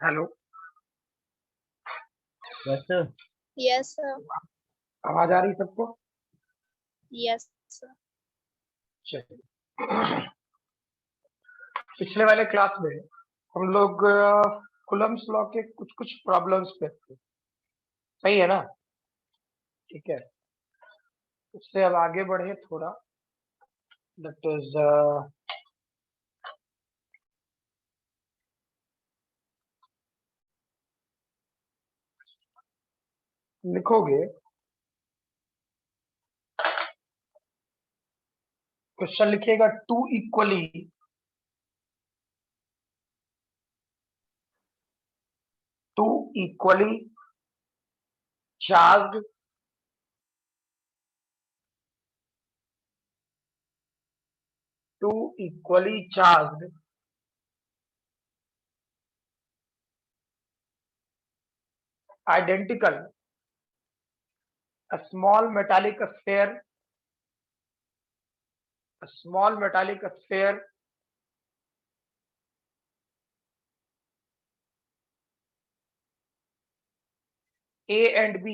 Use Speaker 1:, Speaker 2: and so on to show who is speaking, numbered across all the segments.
Speaker 1: Hello.
Speaker 2: Yes sir.
Speaker 3: Yes sir.
Speaker 1: आवाज आ रही सबको?
Speaker 3: Yes sir.
Speaker 1: चलिए, पिछले वाले क्लास में हम लोग कुलम्स लॉ के कुछ कुछ प्रॉब्लम्स पे थे, सही है ना? ठीक है, उससे अब आगे बढ़े थोड़ा। दैट इज लिखोगे, क्वेश्चन लिखिएगा two equally charge identical a small metallic sphere A and B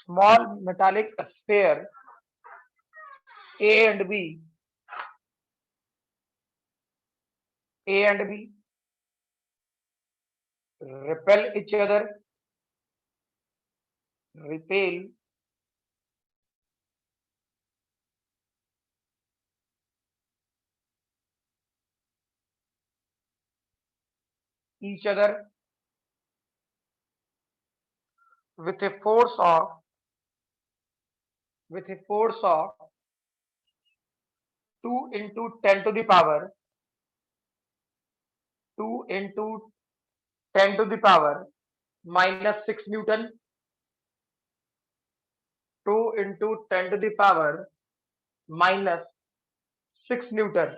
Speaker 1: small metallic sphere A and B repel each other, repel each other with a force of 2 into 10 to the power 2 into 10 to the power minus 6 Newton, 2 into 10 to the power minus 6 Newton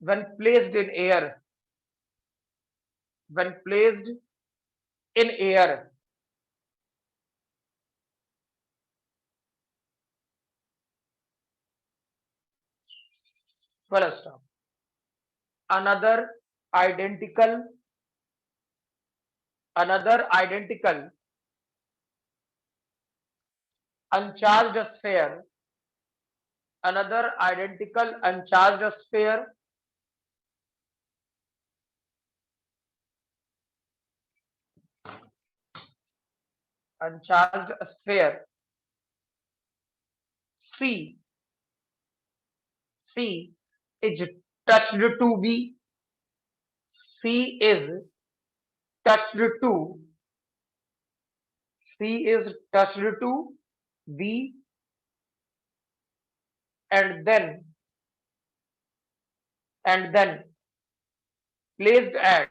Speaker 1: when placed in air. Full stop. Another identical uncharged sphere C is touched to B. C is touched to B and then placed at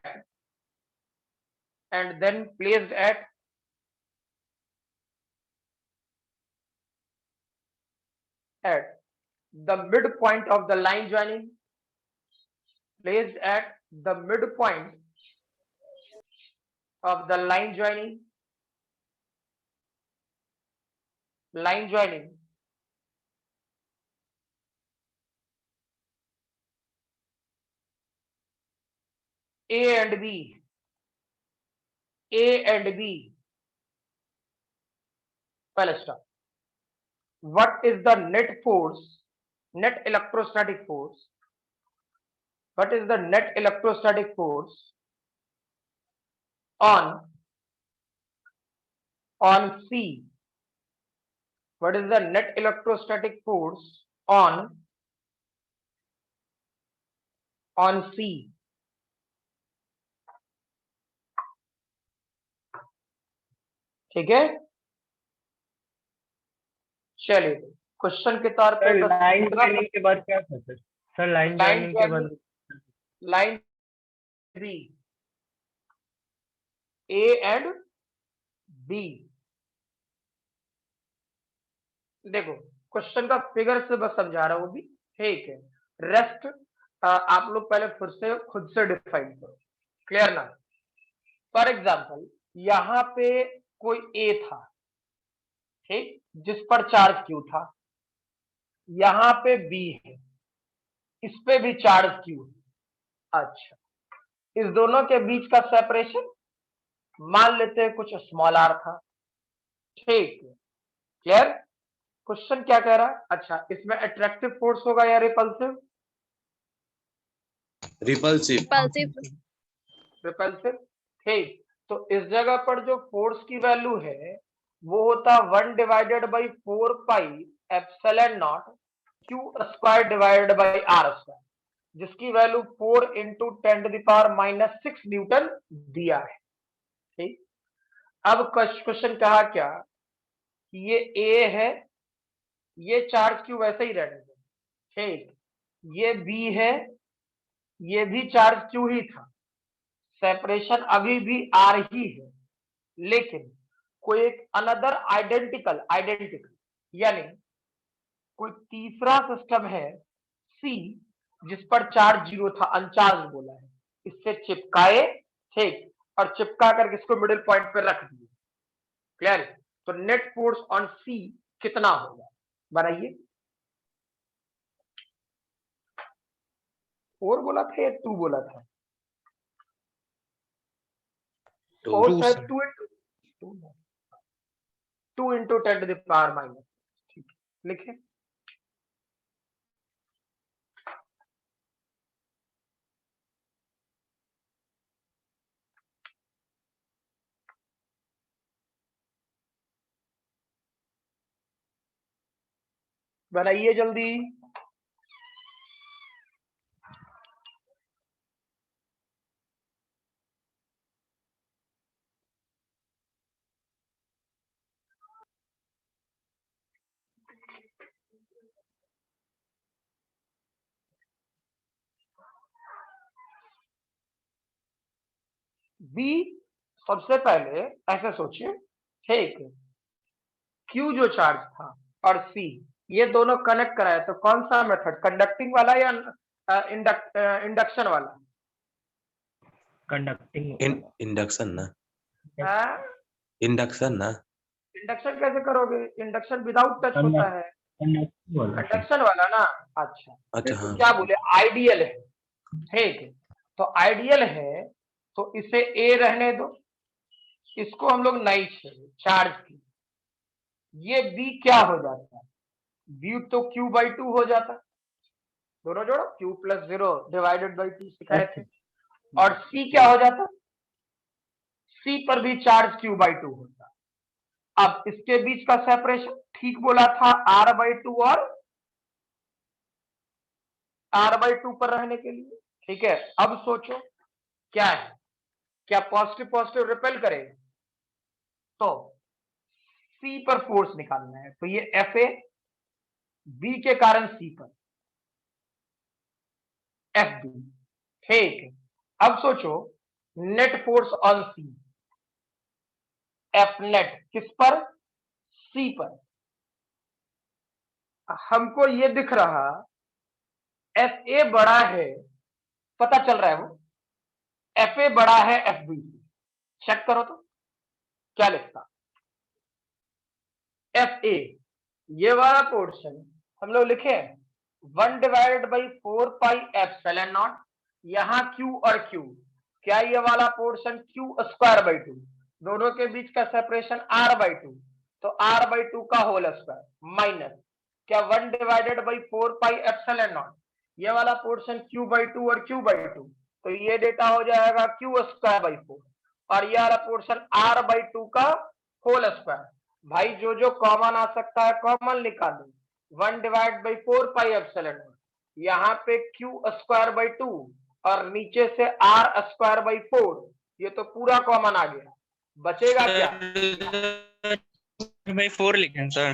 Speaker 1: the midpoint of the line joining, placed at the midpoint of the line joining A and B. Well, stop. What is the net electrostatic force? What is the net electrostatic force on C? What is the net electrostatic force on C? ठीक है, चलिए question के तौर पे
Speaker 2: line joining के बाद क्या था सर? सर लाइन ज्वाइनिंग के बाद
Speaker 1: line B A and B. देखो क्वेश्चन का फिगर से बस समझा रहा हूं भी, ठीक है। रेस्ट आप लोग पहले खुद से डिफाइन करो, क्लियर ना? फॉर एग्जाम्पल यहाँ पे कोई ए था, ठीक, जिस पर चार्ज Q था, यहाँ पे B है, इस पे भी चार्ज Q है। अच्छा, इस दोनों के बीच का सेपरेशन मान लेते हैं कुछ स्मॉल r था। ठीक, क्लियर? क्वेश्चन क्या कह रहा है? अच्छा, इसमें अट्रैक्टिव फोर्स होगा या रिपल्सिव?
Speaker 4: रिपल्सिव।
Speaker 3: Repulsive.
Speaker 1: रिपल्सिव। ठीक, तो इस जगह पर जो फोर्स की वैल्यू है वो होता 1 divided by 4 pi epsilon naught Q square divided by R square, जिसकी वैल्यू 4 इंटू 10⁻⁻6 न्यूटन दिया है। ठीक, अब क्वेश्चन कहा क्या, ये ए है, ये चार्ज क्यू वैसे ही रहने दो। ठीक, ये बी है, ये भी चार्ज क्यू ही था, सेपरेशन अभी भी आर ही है, लेकिन कोई एक अनदर आइडेंटिकल यानी कोई तीसरा सिस्टम है सी, जिस पर चार्ज 0 था, अनचार्ज बोला है, इससे चिपकाए। ठीक, और चिपका करके इसको मिडिल पॉइंट पे रख दिए। क्लियर? तो नेट फोर्स ऑन सी कितना होगा, बनाइए। 4 बोला था या 2 बोला था? 4
Speaker 4: 2
Speaker 1: शायद 2 इंटू 10⁻⁻। ठीक, लिखे। बनाइए जल्दी। बी, सबसे पहले ऐसे सोचिए। ठीक, क्यू जो चार्ज था और सी, ये दोनों कनेक्ट कराए तो कौन सा मेथड, कंडक्टिंग वाला या इंडक्शन वाला?
Speaker 2: कंडक्टिंग
Speaker 4: इंडक्शन ना,
Speaker 1: हाँ?
Speaker 4: इंडक्शन ना।
Speaker 1: इंडक्शन कैसे करोगे? इंडक्शन विदाउट टच होता है, कंडक्शन वाला ना। अच्छा,
Speaker 4: अच्छा
Speaker 1: तो
Speaker 4: हाँ।
Speaker 1: क्या बोले, आइडियल है। ठीक है, तो आइडियल है तो इसे ए रहने दो, इसको हम लोग नहीं चाहिए चार्ज की। ये बी क्या हो जाता है, बी तो क्यू बाई 2 हो जाता, दोनों जोड़ो, क्यू प्लस 0 डिवाइडेड बाई 2 सिखाए थे। और सी क्या हो जाता, सी पर भी चार्ज क्यू बाई 2 होता। अब इसके बीच का सेपरेशन ठीक बोला था r/2 और r/2 पर रहने के लिए। ठीक है, अब सोचो क्या है, क्या पॉजिटिव पॉजिटिव रिपेल करेगा? तो सी पर फोर्स निकालना है, तो ये एफ ए, बी के कारण सी पर एफ बी। ठीक है, अब सोचो net force on C, F net किस पर, सी पर। हमको ये दिख रहा एफ ए बड़ा है, पता चल रहा है वो एफ ए बड़ा है एफ बी से। चेक करो तो क्या लिखता, एफ ए, ये वाला पोर्शन हम लोग लिखे 1 divided by 4 pi epsilon not, यहाँ Q और Q, क्या ये वाला पोर्शन Q स्क्वायर बाई 2, दोनों के बीच का सेपरेशन R बाई 2, तो R बाई 2 का होल स्क्वायर माइनस क्या 1 divided by 4 pi epsilon not, ये वाला पोर्शन Q बाई 2 और Q बाई 2, तो ये डेटा हो जाएगा Q स्क्वायर बाई 4, और ये वाला पोर्शन R बाई 2 का होल स्क्वायर। भाई जो जो कॉमन आ सकता है कॉमन निकालो, 1 डिवाइड बाई 4 पाई एप्सिलॉन, यहाँ पे क्यू स्क्वायर बाई 2 और नीचे से आर स्क्वायर बाई 4, ये तो पूरा कॉमन आ गया, बचेगा क्या?
Speaker 5: भाई 4 लिखे हैं सर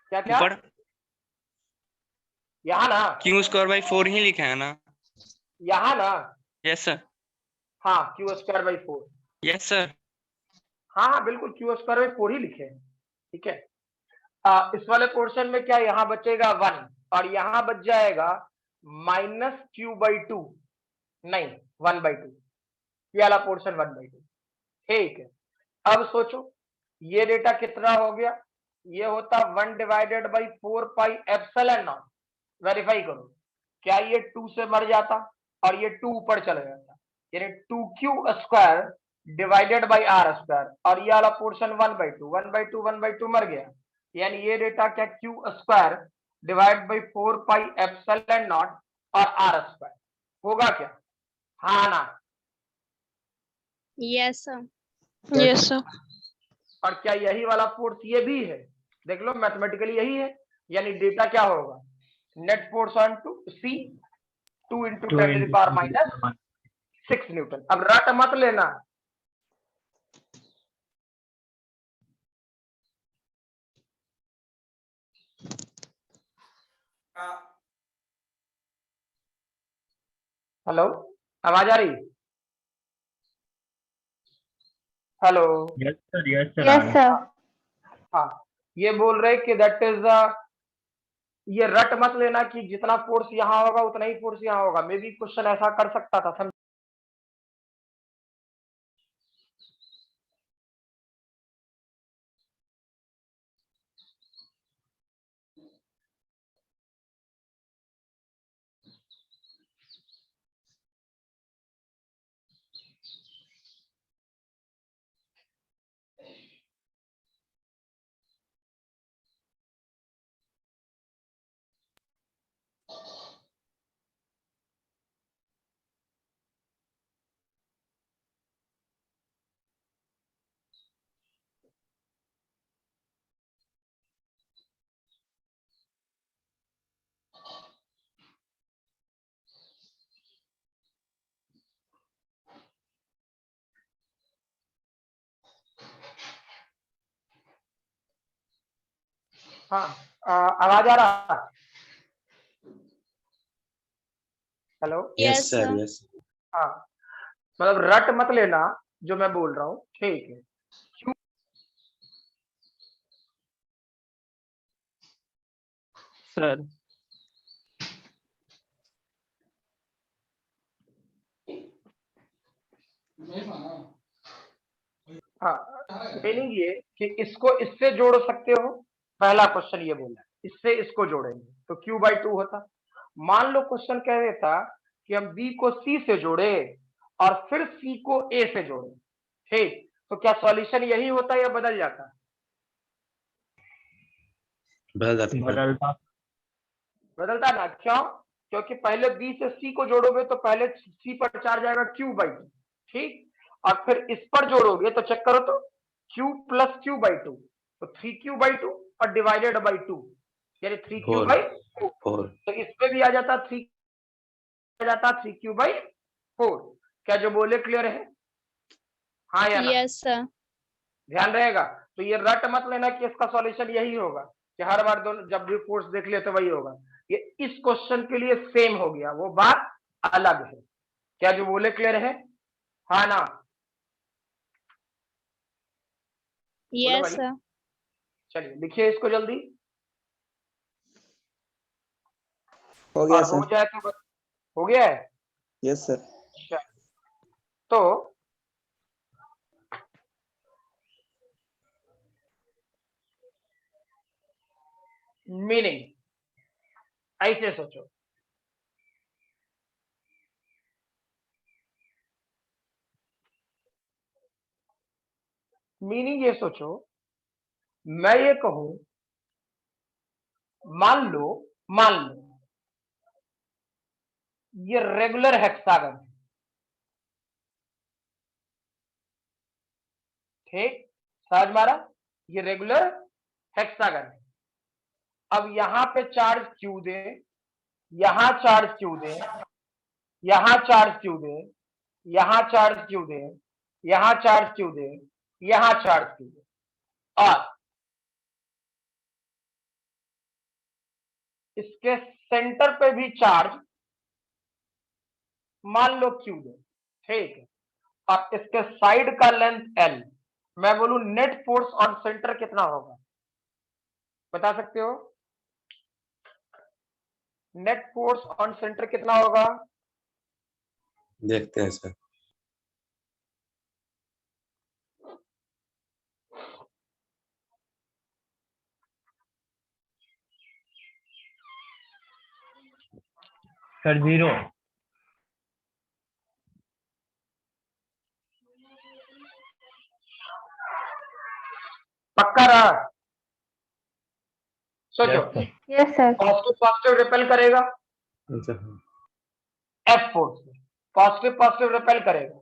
Speaker 1: क्या क्या
Speaker 5: ऊपर,
Speaker 1: यहाँ ना,
Speaker 5: क्यू स्क्वायर बाई 4 ही लिखे हैं ना?
Speaker 1: यहाँ ना,
Speaker 5: यस सर,
Speaker 1: हाँ Q square by 4,
Speaker 5: yes sir.
Speaker 1: हाँ हाँ बिल्कुल क्यू स्क्वायर बाई 4 ही लिखे हैं। ठीक है, इस वाले पोर्शन में क्या यहाँ बचेगा 1 और यहाँ बच जाएगा माइनस क्यू बाई 2, नहीं 1 बाई 2, ये वाला पोर्शन 1 बाई 2। ठीक है, अब सोचो ये डेटा कितना हो गया, ये होता 1 divided by 4 pi epsilon not. Verify करो, क्या ये 2 से मर जाता और ये 2 ऊपर चला जाता, यानी 2q square divided by r square, और ये वाला पोर्शन 1/2 1/2 1/2 मर गया, यानी ये डेटा क्या q square divide by 4 pi epsilon not और r स्क्वायर होगा क्या? हाँ ना?
Speaker 3: Yes, sir.
Speaker 6: Yes, sir.
Speaker 1: और क्या यही वाला फोर्स ये भी है? देख लो मैथमेटिकली यही है, यानी डेटा क्या होगा? Net force on two C 2 into 10 to the power minus 6 newton. अब रट मत लेना, हेलो आवाज आ रही? Hello,
Speaker 2: yes sir, yes sir.
Speaker 6: Yes, sir.
Speaker 1: हाँ ये बोल रहे कि दैट इज ये रट मत लेना कि जितना फोर्स यहाँ होगा उतना ही फोर्स यहाँ होगा, मे बी क्वेश्चन ऐसा कर सकता था, समझ? हाँ आवाज आ रहा? Hello,
Speaker 4: Yes,
Speaker 3: Yes,
Speaker 4: sir.
Speaker 3: sir.
Speaker 4: Yes.
Speaker 1: हाँ मतलब रट मत लेना जो मैं बोल रहा हूँ, ठीक है?
Speaker 5: सर
Speaker 1: हाँ मीनिंग ये कि इसको इससे जोड़ सकते हो, पहला क्वेश्चन ये बोला, इससे इसको जोड़ेंगे तो q/2 होता। मान लो क्वेश्चन कह देता कि हम b को c से जोड़े और फिर c को a से जोड़े, ठीक, तो क्या सॉल्यूशन यही होता या बदल जाता?
Speaker 4: बदल जाता है।
Speaker 2: बदलता।
Speaker 1: बदलता ना, क्यों? क्योंकि पहले b से c को जोड़ोगे तो पहले c पर चार्ज आएगा q/2, ठीक, और फिर इस पर जोड़ोगे तो चेक करो तो q प्लस q/2, तो 3q/2 और डिवाइडेड बाई 2 यानी 3q/4,
Speaker 4: 4.
Speaker 1: तो इस पे भी आ जाता 3 आ जाता 3q/4। क्या जो बोले क्लियर है? हाँ या ना?
Speaker 3: Yes, sir.
Speaker 1: ध्यान रहेगा। तो ये रट मत लेना कि इसका सॉल्यूशन यही होगा कि हर बार दोनों जब भी फोर्स देख लिया तो वही होगा, ये इस क्वेश्चन के लिए सेम हो गया, वो बात अलग है। क्या जो बोले क्लियर है? हाँ ना? बोलो
Speaker 3: Yes,
Speaker 1: भाई,
Speaker 3: sir.
Speaker 1: चलिए लिखिए इसको जल्दी,
Speaker 7: हो गया
Speaker 1: और हो
Speaker 7: सर।
Speaker 1: जाए तो हो गया है।
Speaker 7: Yes sir.
Speaker 1: अच्छा, तो मीनिंग ऐसे सोचो, मीनिंग ये सोचो, मैं ये कहूं मान लो ये रेगुलर हेक्सागन है, ठीक, समझ मारा? ये रेगुलर हेक्सागन है। अब यहां पे चार्ज क्यू दे, यहां चार्ज क्यू दे, यहां चार्ज क्यू दे, यहां चार्ज क्यू दे, यहां चार्ज क्यू दे, यहां चार्ज क्यू दे, और इसके सेंटर पे भी चार्ज मान लो क्यू दे, ठीक है, और इसके साइड का लेंथ एल, मैं बोलूं नेट फोर्स ऑन सेंटर कितना होगा? बता सकते हो नेट फोर्स ऑन सेंटर कितना होगा?
Speaker 4: देखते हैं सर।
Speaker 2: सर 0
Speaker 1: पक्का रहा? सोचो।
Speaker 2: Yes sir
Speaker 3: Yes, sir.
Speaker 1: Positive positive repel करेगा
Speaker 4: अच्छा
Speaker 1: एफ फोर्स से, पॉजिटिव पॉजिटिव रिपेल करेगा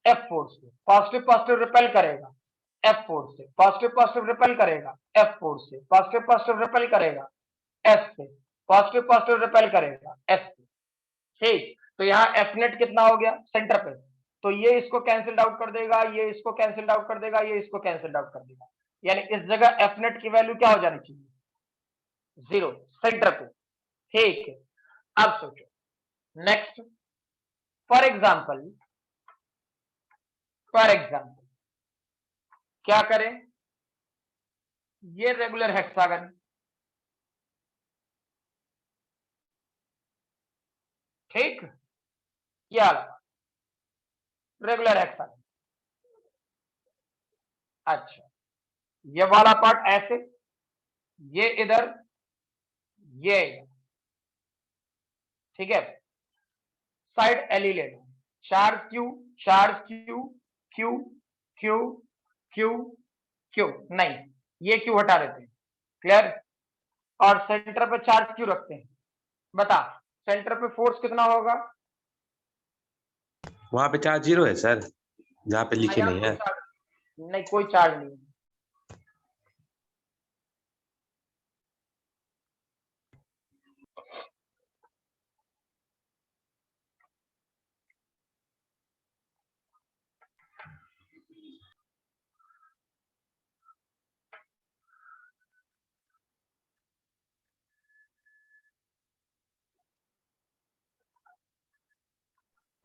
Speaker 1: एफ फोर्स से, पॉजिटिव पॉजिटिव रिपेल करेगा एफ फोर्स से, पॉजिटिव पॉजिटिव रिपेल करेगा एफ फोर्स से, पॉजिटिव पॉजिटिव रिपेल करेगा एफ से, पॉजिटिव पॉजिटिव रिपेल करेगा एफ से। ठीक, तो यहाँ एफ नेट कितना हो गया सेंटर पे, तो ये इसको कैंसिल आउट कर देगा, ये इसको कैंसिल आउट कर देगा, ये इसको कैंसिल आउट कर देगा, यानी इस जगह एफ नेट की वैल्यू क्या हो जानी चाहिए? 0 सेंटर पे। ठीक है, अब सोचो नेक्स्ट। फॉर एग्जाम्पल क्या करें, ये रेगुलर हेक्सागन, ठीक, ये वाला रेगुलर हेक्सागन। अच्छा, ये वाला पार्ट ऐसे, ये इधर, ये इधर, ठीक है। साइड एल ही लेना, charge Q Q Q Q Q, नहीं ये क्यू हटा देते हैं, क्लियर। और सेंटर पे चार्ज क्यू रखते हैं, बता सेंटर पे फोर्स कितना होगा?
Speaker 4: वहां पे चार्ज 0 है सर, जहाँ पे लिखी
Speaker 1: यहाँ
Speaker 4: नहीं
Speaker 1: कोई
Speaker 4: है।
Speaker 1: चार्ज नहीं, कोई चार्ज नहीं है।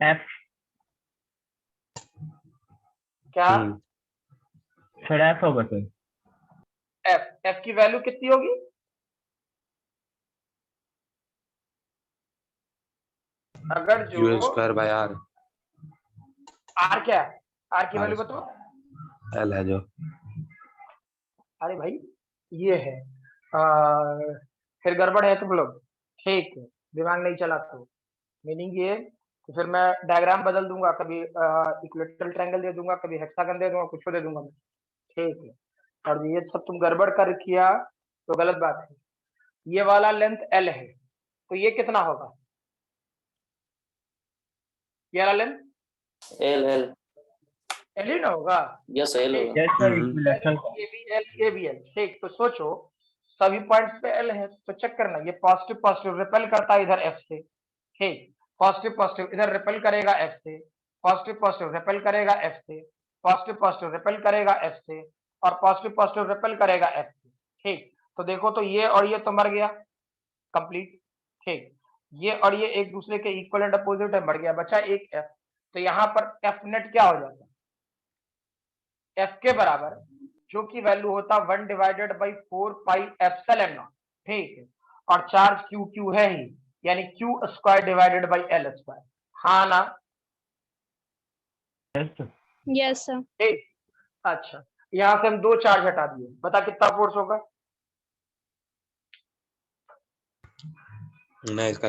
Speaker 2: एफ
Speaker 1: क्या
Speaker 2: सर एफ होगा सर
Speaker 1: एफ की वैल्यू कितनी होगी? अगर जो
Speaker 4: UL²/R
Speaker 1: आर, क्या आर की
Speaker 4: R
Speaker 1: वैल्यू बताओ।
Speaker 4: L है जो।
Speaker 1: अरे भाई ये है, फिर गड़बड़ है तुम लोग, ठीक है, दिमाग नहीं चला तो मीनिंग ये, तो फिर मैं डायग्राम बदल दूंगा, कभी इक्विलेटरल ट्रायंगल दे दूंगा, कभी हेक्सागन दे दूंगा, कुछ दे दूंगा मैं, ठीक है। और ये सब तुम गड़बड़ कर किया तो गलत बात है। ये वाला लेंथ एल है, तो ये कितना होगा? ये वाला लेंथ
Speaker 6: एल एल
Speaker 1: एल ही ना होगा?
Speaker 6: यस एल
Speaker 1: ठीक।
Speaker 6: होगा।
Speaker 2: यस सर इक्विलेटरल
Speaker 1: ये भी एल, ठीक। तो सोचो सभी पॉइंट्स पे एल है, तो चेक करना, ये पॉजिटिव पॉजिटिव रिपेल करता है इधर एफ से, ठीक, पॉजिटिव पॉजिटिव इधर रिपेल करेगा एफ से, पॉजिटिव पॉजिटिव रिपेल करेगा एफ से, पॉजिटिव पॉजिटिव रिपेल करेगा एफ से, और पॉजिटिव पॉजिटिव रिपेल करेगा एफ से, ठीक। तो देखो, तो ये और ये तो मर गया कंप्लीट, ठीक, ये और ये एक दूसरे के इक्वल एंड अपोजिट है, मर गया, बचा एक एफ। तो यहाँ पर एफ नेट क्या हो जाता है? एफ के बराबर, जो की वैल्यू होता 1/4πε0, ठीक है, और चार्ज क्यू क्यू है ही, यानी Q²/L², हाँ ना?
Speaker 3: Yes, sir.
Speaker 1: ठीक, अच्छा, यहां से हम 2 चार्ज हटा दिए, बता कितना फोर्स होगा?
Speaker 4: नहीं इसका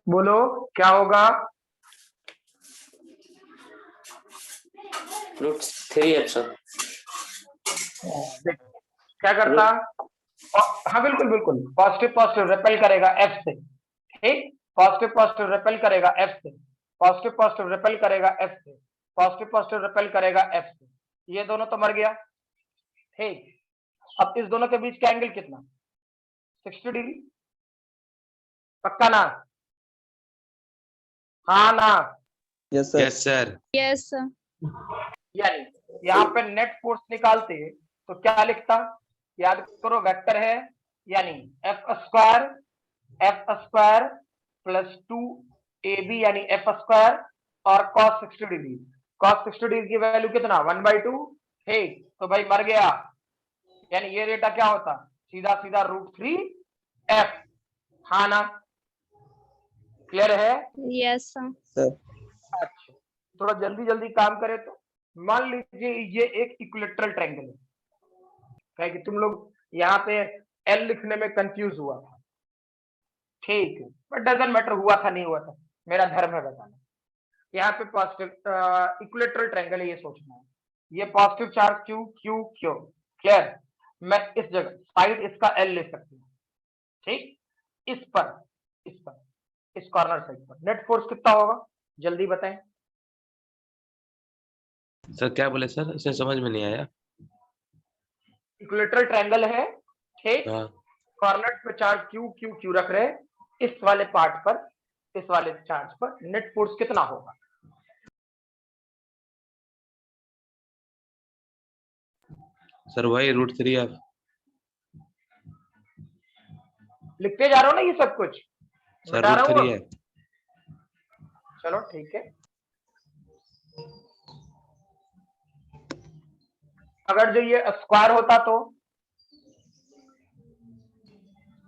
Speaker 1: बोलो क्या होगा?
Speaker 6: √3F sir.
Speaker 1: देखो क्या करता, हाँ बिल्कुल बिल्कुल, पॉजिटिव पॉजिटिव रिपेल करेगा एफ से, ठीक, पॉजिटिव पॉजिटिव रिपेल करेगा एफ से, पॉजिटिव पॉजिटिव रिपेल करेगा एफ से, पॉजिटिव पॉजिटिव रिपेल करेगा एफ से, ये दोनों तो मर गया, ठीक। अब इस दोनों के बीच का एंगल कितना? 60 डिग्री, पक्का ना? हाँ ना?
Speaker 7: Yes, sir.
Speaker 4: Yes sir.
Speaker 3: Yes, sir.
Speaker 1: यानी यहाँ पे नेट फोर्स निकालते तो क्या लिखता, याद करो वेक्टर है, यानी एफ स्क्वायर प्लस 2ab यानी एफ स्क्वायर और cos 60 डिग्री। cos 60 डिग्री की वैल्यू कितना 1/2 है, तो भाई मर गया, यानी ये डेटा क्या होता, सीधा सीधा √3f। हाँ ना, क्लियर है?
Speaker 3: Yes, sir.
Speaker 7: सर
Speaker 1: अच्छा, थोड़ा जल्दी जल्दी काम करे तो मान लीजिए ये एक इक्विलेटरल ट्रायंगल है, क्या कि तुम लोग यहाँ पे एल लिखने में कंफ्यूज हुआ था, ठीक है, बट डजंट मैटर हुआ था नहीं हुआ था, मेरा धर्म है बताना। यहाँ पे पॉजिटिव इक्विलेटरल ट्रायंगल है, ये सोचना है, ये positive charge Q Q Q, clear? मैं इस जगह साइड इसका एल ले सकती हूँ, ठीक, इस कॉर्नर साइड पर नेट फोर्स कितना होगा जल्दी बताएं।
Speaker 4: सर क्या बोले सर, इसे समझ में नहीं आया।
Speaker 1: इक्विलेटरल ट्रायंगल है, ठीक,
Speaker 4: हाँ
Speaker 1: कॉर्नर पे चार्ज क्यू क्यू क्यू रख रहे, इस वाले पार्ट पर, इस वाले चार्ज पर नेट फोर्स कितना होगा?
Speaker 4: सर वही √3f।
Speaker 1: लिखते जा रहा हूं ना ये सब कुछ,
Speaker 4: सर
Speaker 1: बता रहा हूं।
Speaker 4: √3f।
Speaker 1: चलो ठीक है, अगर जो ये स्क्वायर होता तो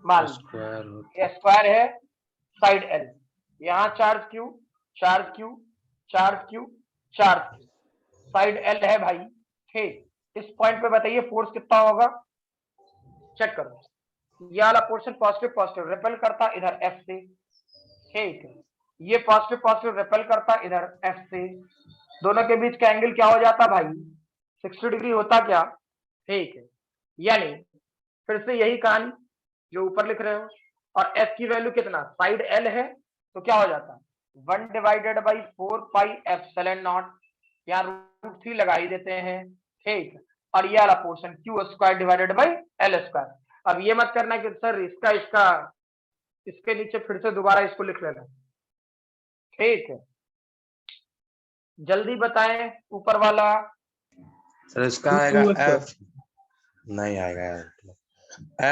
Speaker 1: मान लो
Speaker 4: स्क्वायर
Speaker 1: ये स्क्वायर है, साइड एल, यहाँ charge Q charge Q charge Q charge Q, side L है भाई, ठीक, इस पॉइंट पे बताइए फोर्स कितना होगा, चेक करो, ये वाला पोर्शन पॉजिटिव पॉजिटिव रिपेल करता इधर एफ से, ठीक है, ये पॉजिटिव पॉजिटिव रिपेल करता इधर एफ से, दोनों के बीच का एंगल क्या हो जाता भाई 60 डिग्री होता क्या, ठीक है, यानी फिर से यही कहानी जो ऊपर लिख रहे हो, और एफ की वैल्यू कितना, साइड एल है तो क्या हो जाता 1/4πε0, यहाँ √3 लगा ही देते हैं, ठीक, और ये वाला पोर्शन q²/L²। अब ये मत करना कि सर इसका इसके नीचे फिर से दोबारा इसको लिख लेना, ठीक है, जल्दी बताएं ऊपर वाला।
Speaker 4: सर इसका आएगा f, नहीं आएगा यार,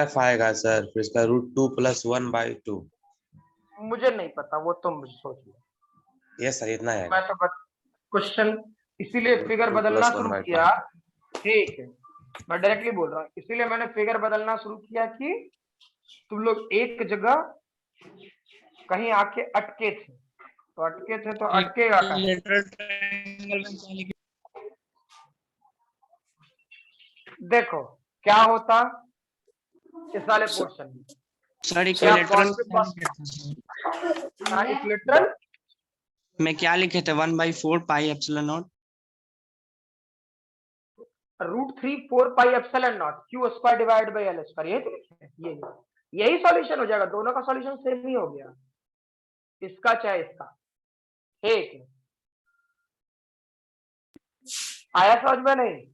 Speaker 4: f आएगा सर, फिर इसका √2 + 1/2।
Speaker 1: मुझे नहीं पता, वो तुम सोच लो,
Speaker 4: ये सर इतना आएगा।
Speaker 1: मैं तो क्वेश्चन इसीलिए फिगर
Speaker 4: 2
Speaker 1: बदलना
Speaker 4: +
Speaker 1: शुरू
Speaker 4: 1/2।
Speaker 1: किया, ठीक है, मैं डायरेक्टली बोल रहा हूँ, इसीलिए मैंने फिगर बदलना शुरू किया कि तुम लोग एक जगह कहीं आके अटके थे, तो अटकेगा कहाँ?
Speaker 5: इक्विलेटरल ट्रायंगल में क्या लिखे?
Speaker 1: देखो क्या होता इस वाले पोर्शन में,
Speaker 5: सर
Speaker 1: क्या
Speaker 5: इक्विलेटरल
Speaker 1: इक्विलेटरल
Speaker 5: में क्या लिखे थे 1/4πε0।
Speaker 1: √3/4πε0 q²/L², यही तो लिखे हैं, यही सॉल्यूशन हो जाएगा, दोनों का सॉल्यूशन सेम ही हो गया, इसका चाहे इसका, ठीक है, आया समझ में नहीं?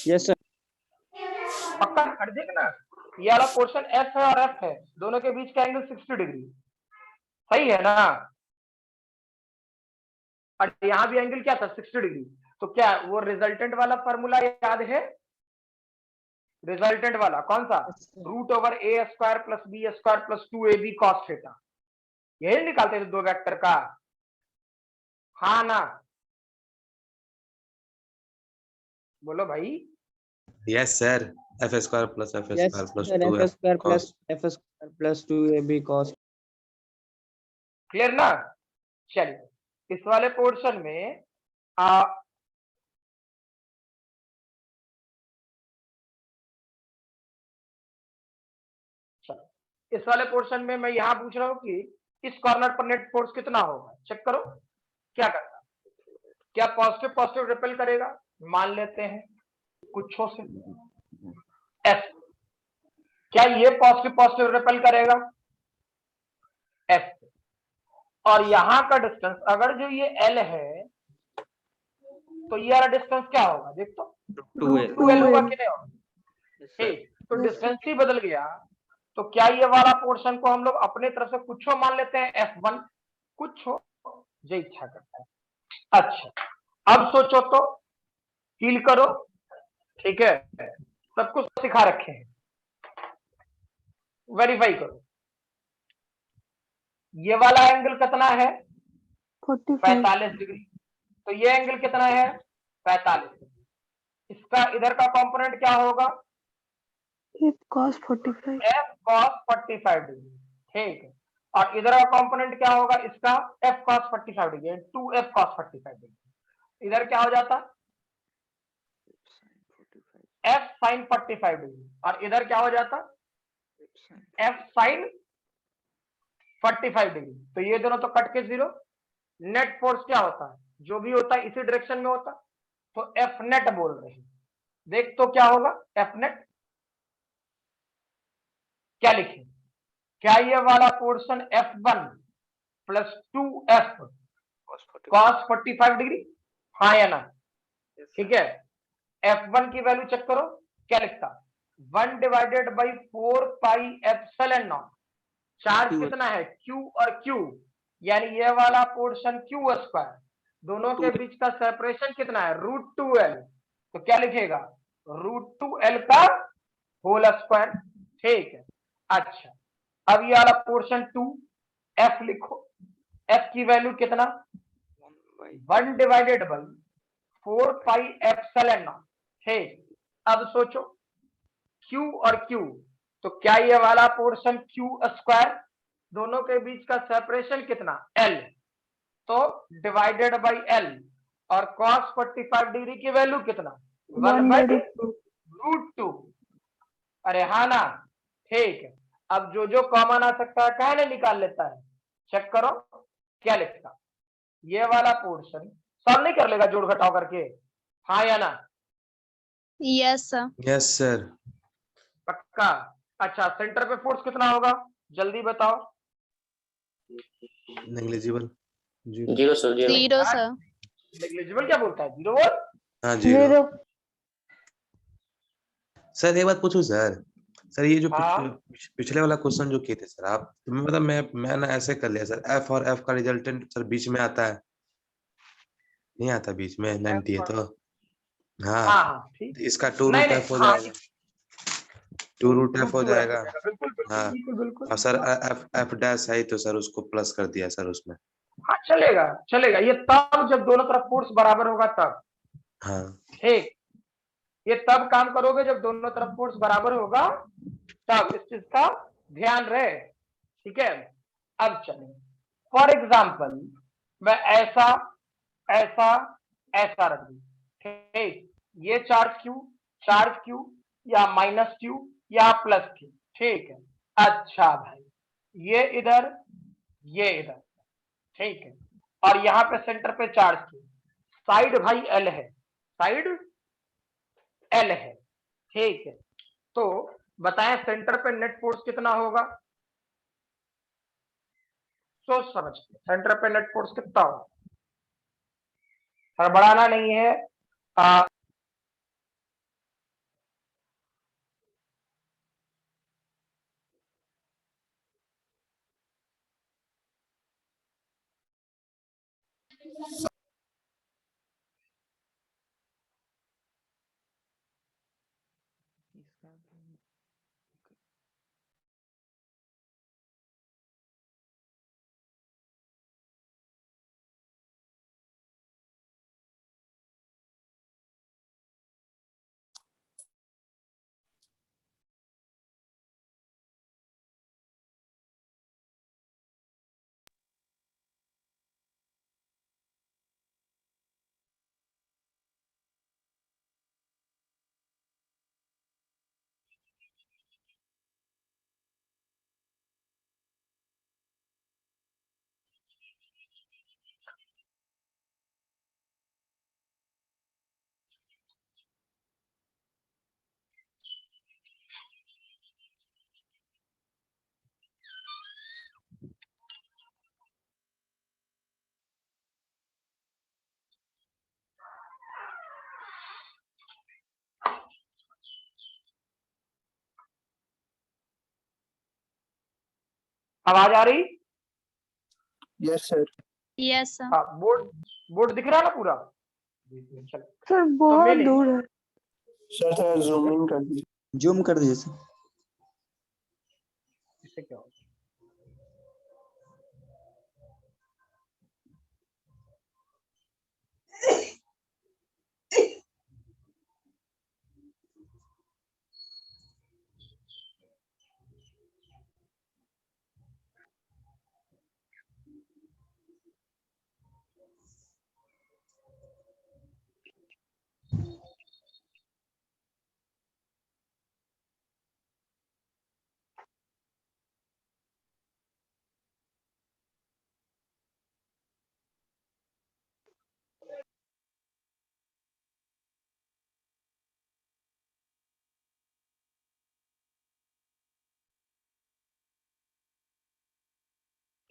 Speaker 7: Yes sir.
Speaker 1: पक्का हट देगा ना, ये वाला पोर्शन एस है और एफ है, दोनों के बीच का एंगल 60 डिग्री, सही है ना, और यहाँ भी एंगल क्या था 60 डिग्री, तो क्या वो रिजल्टेंट वाला फॉर्मूला याद है, रिजल्टेंट वाला कौन सा, √a² + b² + 2ab cos θ, यही निकालते थे दो वेक्टर का, हाँ ना, बोलो भाई।
Speaker 4: Yes sir, f² + f²
Speaker 7: yes
Speaker 4: +
Speaker 7: sir,
Speaker 4: 2f
Speaker 7: f² + 2ab cos।
Speaker 1: Clear ना? चलिए इस वाले पोर्शन में इस वाले पोर्शन में मैं यहां पूछ रहा हूं कि इस कॉर्नर पर नेट फोर्स कितना होगा, चेक करो क्या करता, क्या पॉजिटिव पॉजिटिव रिपेल करेगा, मान लेते हैं कुछ से एफ, क्या ये पॉजिटिव पॉजिटिव रिपेल करेगा एफ, और यहां का डिस्टेंस अगर जो ये एल है तो ये वाला डिस्टेंस क्या होगा, देख तो 2l होगा कि नहीं होगा, ठीक, तो डिस्टेंस ही बदल गया, तो क्या ये वाला पोर्शन को हम लोग अपने तरफ से कुछ मान लेते हैं f1, कुछ जो इच्छा करता है। अच्छा अब सोचो तो, फील करो, ठीक है, सब कुछ सिखा रखे हैं, वेरीफाई करो। ये वाला एंगल कितना है? 45 डिग्री। तो ये एंगल कितना है? 45 डिग्री। इसका इधर का कंपोनेंट क्या होगा?
Speaker 8: F cos 45.
Speaker 1: f cos 45 degree, ठीक है। और इधर का कंपोनेंट क्या होगा इसका? f cos 45 degree, 2f cos 45 degree. इधर क्या हो जाता? f sin 45 degree. और इधर क्या हो जाता? f sin 45 degree. तो ये दोनों तो कट के जीरो। नेट फोर्स क्या होता है? जो भी होता है इसी डायरेक्शन में होता, तो एफ नेट बोल रहे हैं। देख तो क्या होगा एफ नेट? क्या लिखें? क्या ये वाला portion F1 plus 2F cos 45 degree, हाँ या ना? ठीक है, F1 की वैल्यू चेक करो, क्या लिखता? 1 divided by 4 pi epsilon not. Charge कितना है? Q और Q, यानी ये वाला पोर्शन Q स्क्वायर, दोनों के बीच का सेपरेशन कितना है? √2L। तो क्या लिखेगा? √2L का होल स्क्वायर, ठीक है। अच्छा अब ये वाला पोर्शन 2F लिखो, F की वैल्यू कितना? 1 divided by 4 pi epsilon not, ठीक। अब सोचो Q और Q, तो क्या ये वाला पोर्शन Q स्क्वायर, दोनों के बीच का सेपरेशन कितना? L, तो डिवाइडेड बाई L। और cos 45 डिग्री की वैल्यू कितना? 1/√2। अरे हाँ ना, ठीक है। अब जो जो कॉमन आ सकता है कहने निकाल लेता है, चेक करो क्या लिखता? ये वाला पोर्शन सॉल्व नहीं कर लेगा जोड़ घटाव करके, हाँ या ना?
Speaker 3: Yes, sir.
Speaker 4: Yes sir.
Speaker 1: पक्का? अच्छा सेंटर पे फोर्स कितना होगा जल्दी बताओ?
Speaker 4: Negligible.
Speaker 6: Zero sir zero.
Speaker 3: Zero, sir.
Speaker 1: Negligible क्या बोलता है? जीरो बोल।
Speaker 4: हाँ जीरो। सर एक बात पूछूं सर? सर ये जो
Speaker 1: हाँ।
Speaker 4: पिछले वाला क्वेश्चन जो किए थे सर आप, मतलब मैं ना ऐसे कर लिया सर, एफ और एफ का रिजल्टेंट सर बीच में आता है, नहीं आता बीच में 90 है तो? हाँ
Speaker 1: हाँ ठीक।
Speaker 4: इसका 2
Speaker 1: नहीं
Speaker 4: रूट
Speaker 1: नहीं,
Speaker 4: एफ हो
Speaker 1: हाँ,
Speaker 4: जाएगा, 2 रूट एफ हो जाएगा।
Speaker 1: बिल्कुल
Speaker 4: हाँ
Speaker 1: बिल्कुल बिल्कुल।
Speaker 4: और sir F F dash I तो सर उसको प्लस कर दिया सर उसमें।
Speaker 1: हाँ चलेगा चलेगा, ये तब जब दोनों तरफ फोर्स बराबर होगा तब,
Speaker 4: हाँ
Speaker 1: ठीक। ये तब काम करोगे जब दोनों तरफ फोर्स बराबर होगा तब, इस चीज का ध्यान रहे, ठीक है। अब चलें, फॉर एग्जाम्पल मैं ऐसा ऐसा ऐसा रख दूं, ठीक। ये चार्ज क्यू या माइनस क्यू या प्लस क्यू, ठीक है। अच्छा भाई ये इधर ये इधर, ठीक है। और यहाँ पे सेंटर पे चार्ज क्यू, साइड भाई एल है, साइड एल है, ठीक है। तो बताएं सेंटर पे नेट फोर्स कितना होगा? सोच समझ के, सेंटर पे नेट फोर्स कितना होगा? हड़बड़ाना नहीं है। आवाज आ रही?
Speaker 8: Yes, sir.
Speaker 3: Yes, sir.
Speaker 1: हाँ बोर्ड बोर्ड दिख रहा है ना पूरा? चलो
Speaker 8: सर बहुत
Speaker 1: meaning-
Speaker 8: दूर है।
Speaker 9: सर थोड़ा जूम इन कर दीजिए।
Speaker 7: जूम कर दीजिए सर।
Speaker 1: इससे क्या होगा?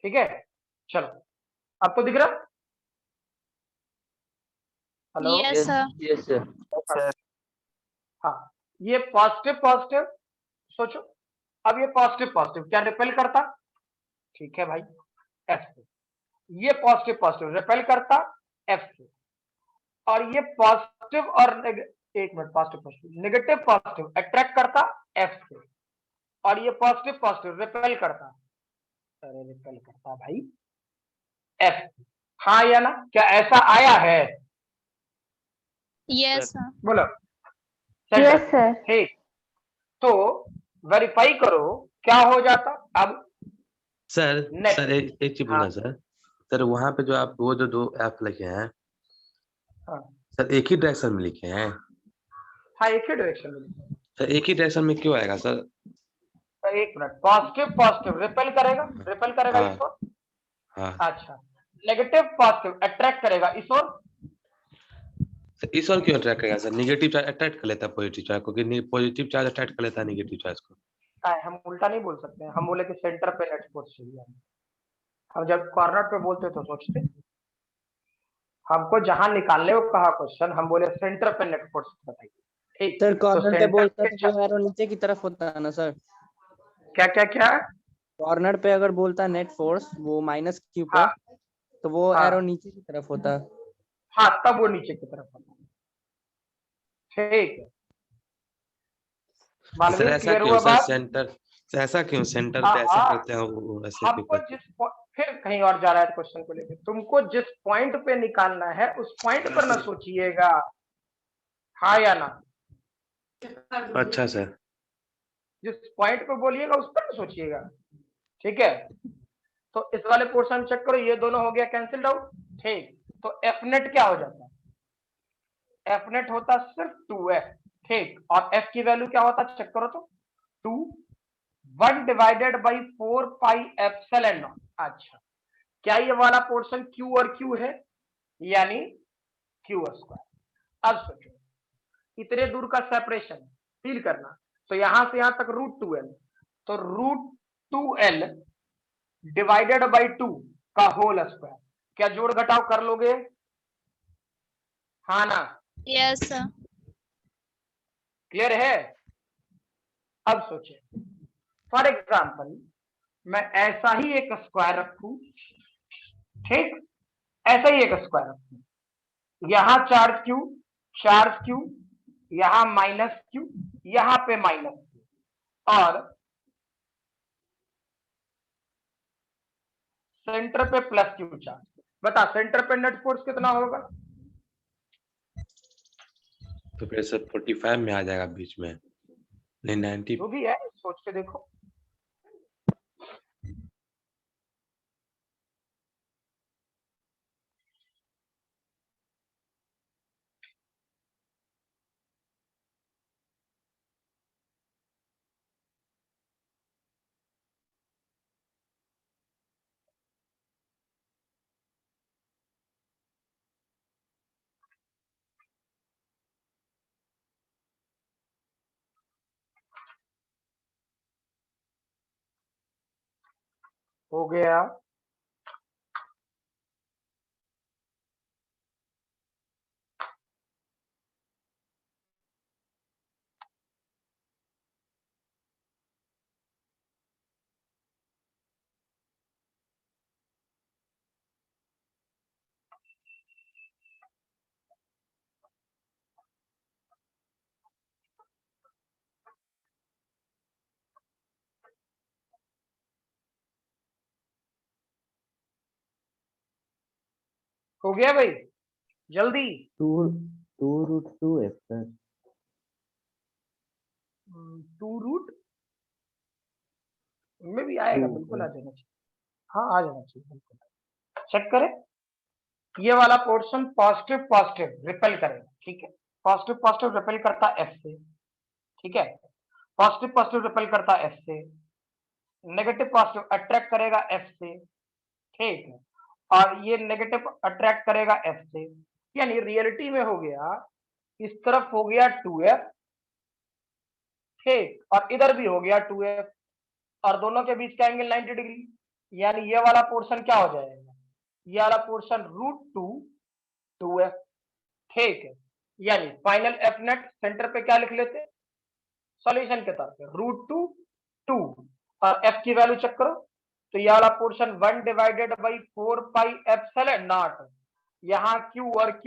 Speaker 1: ठीक है, चलो अब तो दिख रहा? Hello
Speaker 3: Yes, sir.
Speaker 6: Yes sir.
Speaker 1: हाँ, ये पॉजिटिव पॉजिटिव सोचो, अब ये पॉजिटिव पॉजिटिव क्या रिपेल करता? ठीक है भाई, एफ से। ये पॉजिटिव पॉजिटिव रिपेल करता एफ से, और ये पॉजिटिव और एक minute, positive positive negative positive attract करता एफ से, और ये पॉजिटिव पॉजिटिव रिपेल करता, अरे रिपेल करता भाई एफ। हाँ या ना, क्या ऐसा आया है?
Speaker 3: Yes, sir.
Speaker 1: बोलो।
Speaker 8: Yes sir.
Speaker 1: ठीक, तो वेरीफाई करो क्या हो जाता अब।
Speaker 4: Sir
Speaker 1: Next.
Speaker 4: सर एक चीज
Speaker 1: हाँ।
Speaker 4: बोलना सर। सर वहाँ पे जो आप वो जो दो ऐप लिखे हैं,
Speaker 1: हाँ
Speaker 4: सर एक ही डायरेक्शन में लिखे हैं?
Speaker 1: हाँ, एक ही डायरेक्शन में।
Speaker 4: सर एक ही डायरेक्शन में क्यों आएगा सर?
Speaker 1: तो एक मिनट, पॉजिटिव पॉजिटिव रिपेल करेगा, रिपेल करेगा
Speaker 4: हाँ।
Speaker 1: इस ओर।
Speaker 4: हाँ
Speaker 1: अच्छा, नेगेटिव पॉजिटिव अट्रैक्ट करेगा इस ओर।
Speaker 4: सर, इस और क्यों अट्रैक्ट करेगा सर? नेगेटिव चार्ज अट्रैक्ट कर लेता है पॉजिटिव चार्ज को, कि पॉजिटिव चार्ज अट्रैक्ट कर लेता है नेगेटिव चार्ज को?
Speaker 1: हम उल्टा नहीं बोल सकते हैं, हम बोले कि सेंटर पे नेट फोर्स चाहिए हमें। हम जब कॉर्नर पे बोलते तो सोचते, हमको जहां निकालने को कहा क्वेश्चन, हम बोले सेंटर पे नेट फोर्स बताइए। ठीक,
Speaker 7: सर
Speaker 1: तो
Speaker 7: कॉर्नर पे
Speaker 1: सेंटर
Speaker 7: बोलता
Speaker 1: पे
Speaker 7: है तो वो एरो नीचे की तरफ होता है ना सर?
Speaker 1: क्या क्या क्या?
Speaker 7: कॉर्नर पे अगर बोलता है नेट फोर्स वो माइनस क्यू पे,
Speaker 1: हाँ
Speaker 7: तो वो
Speaker 1: हाँ।
Speaker 7: एरो नीचे की तरफ होता है।
Speaker 1: हाँ, तब वो नीचे की तरफ होता है। ठीक है,
Speaker 4: सर
Speaker 1: मालवीन
Speaker 4: ऐसा
Speaker 1: क्लियर
Speaker 4: क्यों
Speaker 1: हुआ
Speaker 4: सर?
Speaker 1: बात?
Speaker 4: सेंटर सर ऐसा क्यों सेंटर पे
Speaker 1: हाँ
Speaker 4: ऐसा
Speaker 1: हाँ,
Speaker 4: करते हैं ऐसे क्यों
Speaker 1: हमको
Speaker 4: करते हैं?
Speaker 1: फिर कहीं और जा रहा है क्वेश्चन को लेकर। तुमको जिस पॉइंट पे निकालना है उस पॉइंट पर ना सोचिएगा, हाँ या ना?
Speaker 4: अच्छा सर।
Speaker 1: जिस पॉइंट पे बोलिएगा उस पर ना सोचिएगा, ठीक है? तो इस वाले पोर्शन चेक करो, ये दोनों हो गया कैंसिल्ड आउट। ठीक, तो एफ नेट क्या हो जाता है? एफ नेट होता सिर्फ 2f। ठीक, और f की वैल्यू क्या होता है चेक करो तो, 2 1 divided by 4 pi epsilon not. अच्छा, क्या ये वाला पोर्शन q और q है? यानी q स्क्वायर। अब सोचो, इतने दूर का सेपरेशन फील करना, तो यहां से यहां तक √2l, तो √2l डिवाइडेड बाई 2 का होल स्क्वायर। क्या जोड़ घटाव कर लोगे? हाँ ना?
Speaker 3: Yes, sir.
Speaker 1: क्लियर है? अब सोचिए, फॉर एग्जाम्पल मैं ऐसा ही एक स्क्वायर रखूं, ठीक, ऐसा ही एक स्क्वायर रखूं, यहां चार्ज क्यू, यहां माइनस क्यू, यहां पे माइनस क्यू, और सेंटर पे प्लस क्यू चार्ज। बता सेंटर पे नेट फोर्स कितना होगा?
Speaker 4: तो फिर सर 45 में आ जाएगा बीच में, नहीं 90।
Speaker 1: जो भी है सोच के देखो। हो गया। हो गया भाई, जल्दी।
Speaker 7: 2√2 सर।
Speaker 1: 2 रूट में भी आएगा, बिल्कुल आ जाना चाहिए। हाँ आ जाना चाहिए बिल्कुल। चेक करें, ये वाला पोर्शन पॉजिटिव पॉजिटिव रिपेल करेगा, ठीक है। पॉजिटिव पॉजिटिव रिपेल करता एफ से, ठीक है। पॉजिटिव पॉजिटिव रिपेल करता एफ से, नेगेटिव पॉजिटिव अट्रैक्ट करेगा एफ से, ठीक है। और ये नेगेटिव अट्रैक्ट करेगा एफ से, यानी रियलिटी में हो गया, इस तरफ हो गया 2f, ठीक, और इधर भी हो गया 2f, और दोनों के बीच का एंगल 90 डिग्री, यानी ये वाला पोर्शन क्या हो जाएगा, ये वाला पोर्शन √2 2f, ठीक है। यानी फाइनल एफ नेट सेंटर पे क्या लिख लेते, सॉल्यूशन के तौर पे √2 2, और एफ की वैल्यू चेक करो, तो ये वाला पोर्शन 1/4πε0, यहाँ q और q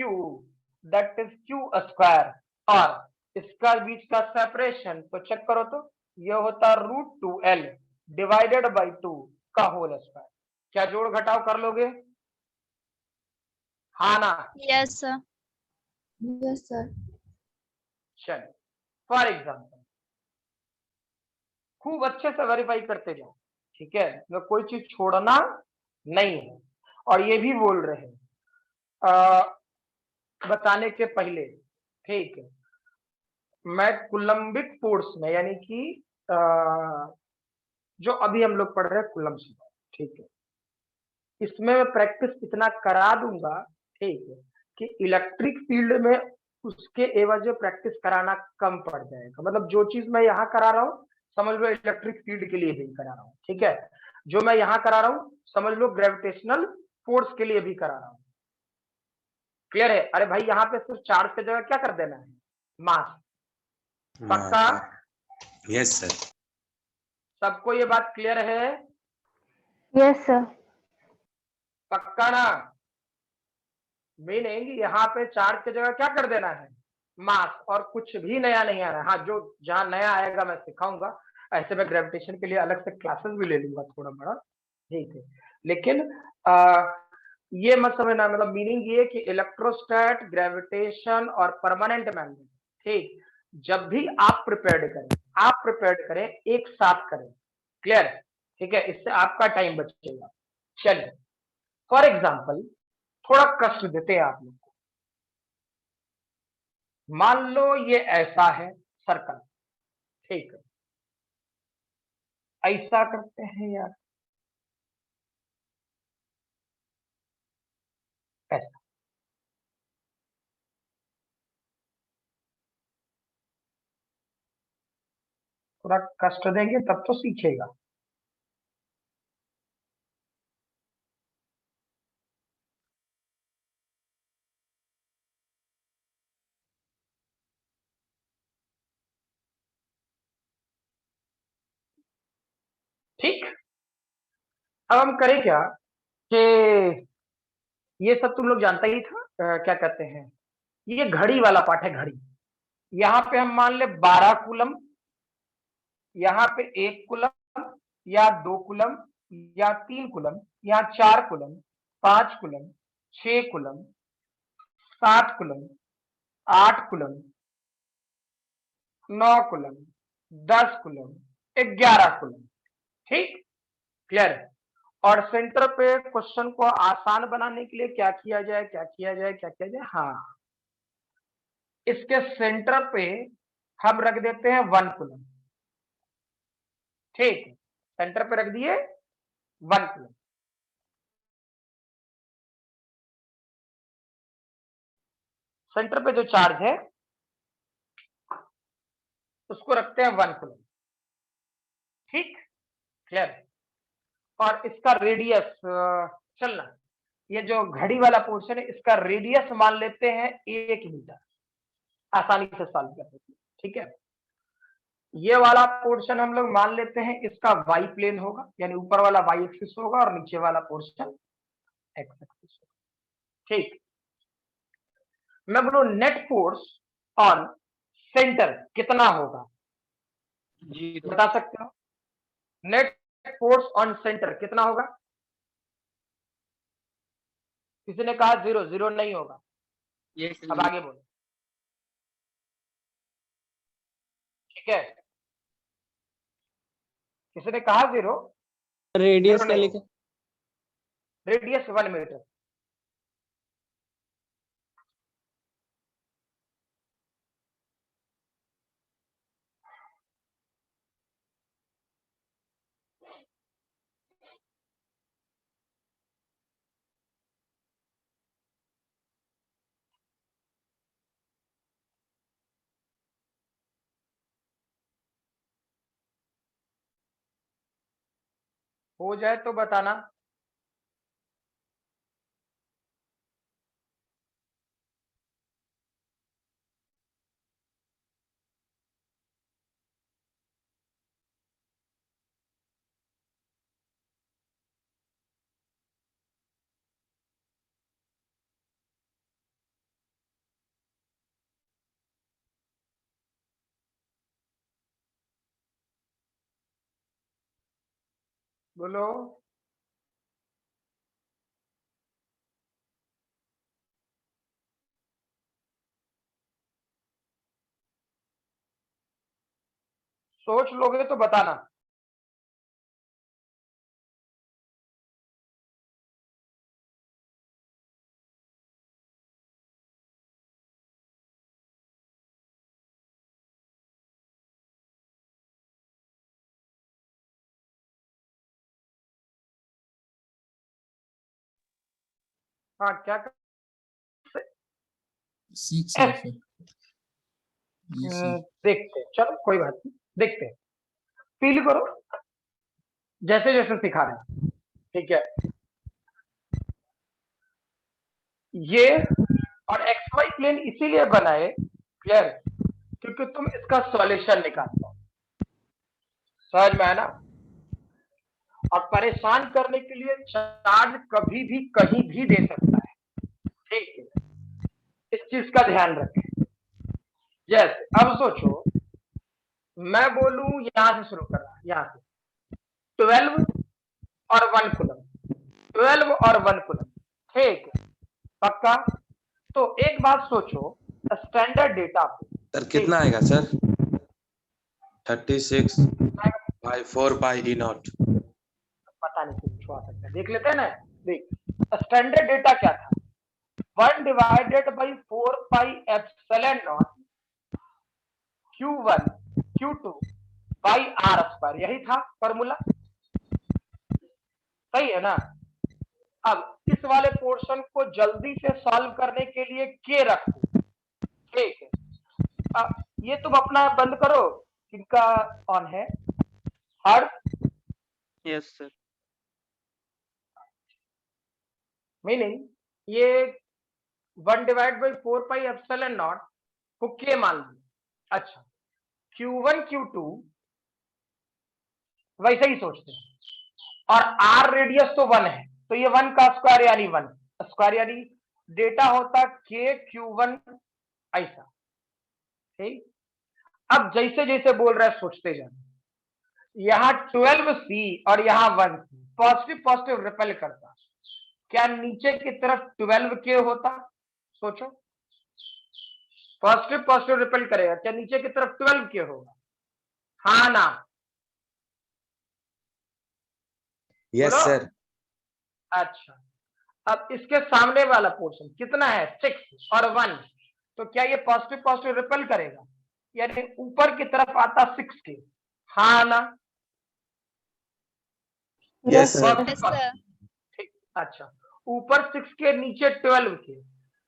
Speaker 1: दैट इज q², और इसका बीच का सेपरेशन तो चेक करो, तो ये होता √2l डिवाइडेड बाई 2 का होल स्क्वायर। क्या जोड़ घटाव कर लोगे, हाँ ना?
Speaker 3: Yes sir.
Speaker 8: Yes sir.
Speaker 1: चलिए फॉर एग्जाम्पल खूब अच्छे से वेरीफाई करते जाओ, ठीक है, तो कोई चीज छोड़ना नहीं है। और ये भी बोल रहे हैं बताने के पहले, ठीक है, मैं कुलम्बिक फोर्स में, यानी कि जो अभी हम लोग पढ़ रहे हैं कुलम्ब से, ठीक है, इसमें मैं प्रैक्टिस इतना करा दूंगा, ठीक है, कि इलेक्ट्रिक फील्ड में उसके एवज प्रैक्टिस कराना कम पड़ जाएगा। मतलब जो चीज मैं यहाँ करा रहा हूँ समझ लो इलेक्ट्रिक फील्ड के लिए भी करा रहा हूँ, ठीक है। जो मैं यहाँ करा रहा हूँ समझ लो ग्रेविटेशनल फोर्स के लिए भी करा रहा हूँ। क्लियर है? अरे भाई यहाँ पे सिर्फ चार्ज की जगह क्या कर देना है, मास। पक्का?
Speaker 4: Yes sir.
Speaker 1: सबको ये बात क्लियर है?
Speaker 8: Yes sir.
Speaker 1: पक्का ना? मीनिंग यहाँ पे चार्ज की जगह क्या कर देना है, मास, और कुछ भी नया नहीं आ रहा है। हाँ, जो जहाँ नया आएगा मैं सिखाऊंगा, ऐसे मैं ग्रेविटेशन के लिए अलग से क्लासेस भी ले लूंगा थोड़ा बड़ा, ठीक है। लेकिन ये मत समझना, मतलब मीनिंग ये कि इलेक्ट्रोस्टैट, ग्रेविटेशन और परमानेंट मैग्नेट, ठीक, जब भी आप प्रिपेयर्ड करें एक साथ करें। क्लियर? ठीक है, इससे आपका टाइम बचेगा। चलिए फॉर एग्जाम्पल थोड़ा कष्ट देते हैं आप लोग को। मान लो ये ऐसा है सर्कल, ठीक है, ऐसा करते हैं यार, ऐसा। थोड़ा कष्ट देंगे तब तो सीखेगा। ठीक, अब हम करें क्या कि ये सब तुम लोग जानता ही था, क्या कहते हैं, ये घड़ी वाला पार्ट है। घड़ी, यहाँ पे हम मान ले 12 कूलम, यहाँ पे 1 कूलम या 2 कूलम या 3 कूलम, यहाँ 4 coulomb, 5 coulomb, 6 coulomb, 7 coulomb, 8 coulomb, 9 coulomb, 10 coulomb, 11 coulomb. ठीक, क्लियर है? और सेंटर पे क्वेश्चन को आसान बनाने के लिए क्या किया जाए, हाँ, इसके सेंटर पे हम रख देते हैं 1 कूलम। ठीक, सेंटर पे रख दिए 1 कूलम। सेंटर पे जो चार्ज है उसको रखते हैं 1 कूलम। ठीक, क्लियर? और इसका रेडियस, चलना, ये जो घड़ी वाला पोर्शन है इसका रेडियस मान लेते हैं 1 मीटर, आसानी से सॉल्व कर सकते हैं। ठीक है, ये वाला पोर्शन हम लोग मान लेते हैं इसका वाई प्लेन होगा, यानी ऊपर वाला वाई एक्सिस होगा और नीचे वाला पोर्शन एक्स एक्सिस होगा। ठीक, मैं बोलूं नेट फोर्स ऑन सेंटर कितना होगा, बता सकते हो? नेट फोर्स ऑन सेंटर कितना होगा? किसी ने कहा 0, 0 नहीं होगा।
Speaker 5: यस
Speaker 1: अब आगे बोलो। ठीक है, किसी ने कहा 0,
Speaker 7: रेडियस
Speaker 1: Zero
Speaker 7: क्या
Speaker 1: नहीं
Speaker 7: लिखे?
Speaker 1: Radius 1 metre. हो जाए तो बताना। बोलो। सोच लोगे तो बताना। हाँ क्या F, देखते हैं, चलो कोई बात नहीं, देखते हैं। फील करो जैसे जैसे सिखा रहे हैं। ठीक है, ये और एक्स वाई प्लेन इसीलिए बनाए, क्लियर, क्योंकि तुम इसका सॉल्यूशन निकालते हो। समझ में आया ना? और परेशान करने के लिए चार्ज कभी भी कहीं भी दे सकता है। ठीक है, इस चीज का ध्यान रखें। जैसे अब सोचो, मैं बोलूं यहां से शुरू कर रहा, यहां से 12 और 1 कूलम, 12 और 1 कूलम। ठीक है, पक्का? तो एक बात सोचो, स्टैंडर्ड डेटा पे
Speaker 4: सर कितना आएगा sir? 36 by 4 pi E naught।
Speaker 1: पता नहीं कुछ आ सकता है, देख लेते हैं ना। देख, स्टैंडर्ड डेटा क्या था? 1 divided by 4 pi epsilon not Q1 Q2 by R square, यही था फॉर्मूला। सही है ना? अब इस वाले पोर्शन को जल्दी से सॉल्व करने के लिए के रख दो। ठीक है, अब ये तुम अपना बंद करो, किनका ऑन है? हर
Speaker 5: यस सर।
Speaker 1: मीनिंग ये 1 divide by 4 pi epsilon not को के मान लो। अच्छा, Q1 Q2 वैसे ही सोचते हैं, और R रेडियस तो 1 है, तो ये 1 का स्क्वायर यानी 1 स्क्वायर, यानी डेटा होता के Q1 ऐसा। ठीक, अब जैसे जैसे बोल रहा है सोचते जाना। यहाँ 12C और यहाँ 1C, पॉजिटिव पॉजिटिव रिपेल करता, क्या नीचे की तरफ 12K होता? सोचो, पॉजिटिव पॉजिटिव रिपेल करेगा, क्या नीचे की तरफ 12K होगा? हाँ ना?
Speaker 4: यस
Speaker 1: बोलो।
Speaker 4: सर।
Speaker 1: अच्छा, अब इसके सामने वाला पोर्शन कितना है? 6 और 1, तो क्या ये पॉजिटिव पॉजिटिव रिपेल करेगा? यानी ऊपर की तरफ आता 6K। हाँ ना?
Speaker 4: Yes sir.
Speaker 3: Yes, sir.
Speaker 1: ठीक, अच्छा, ऊपर 6K नीचे 12K,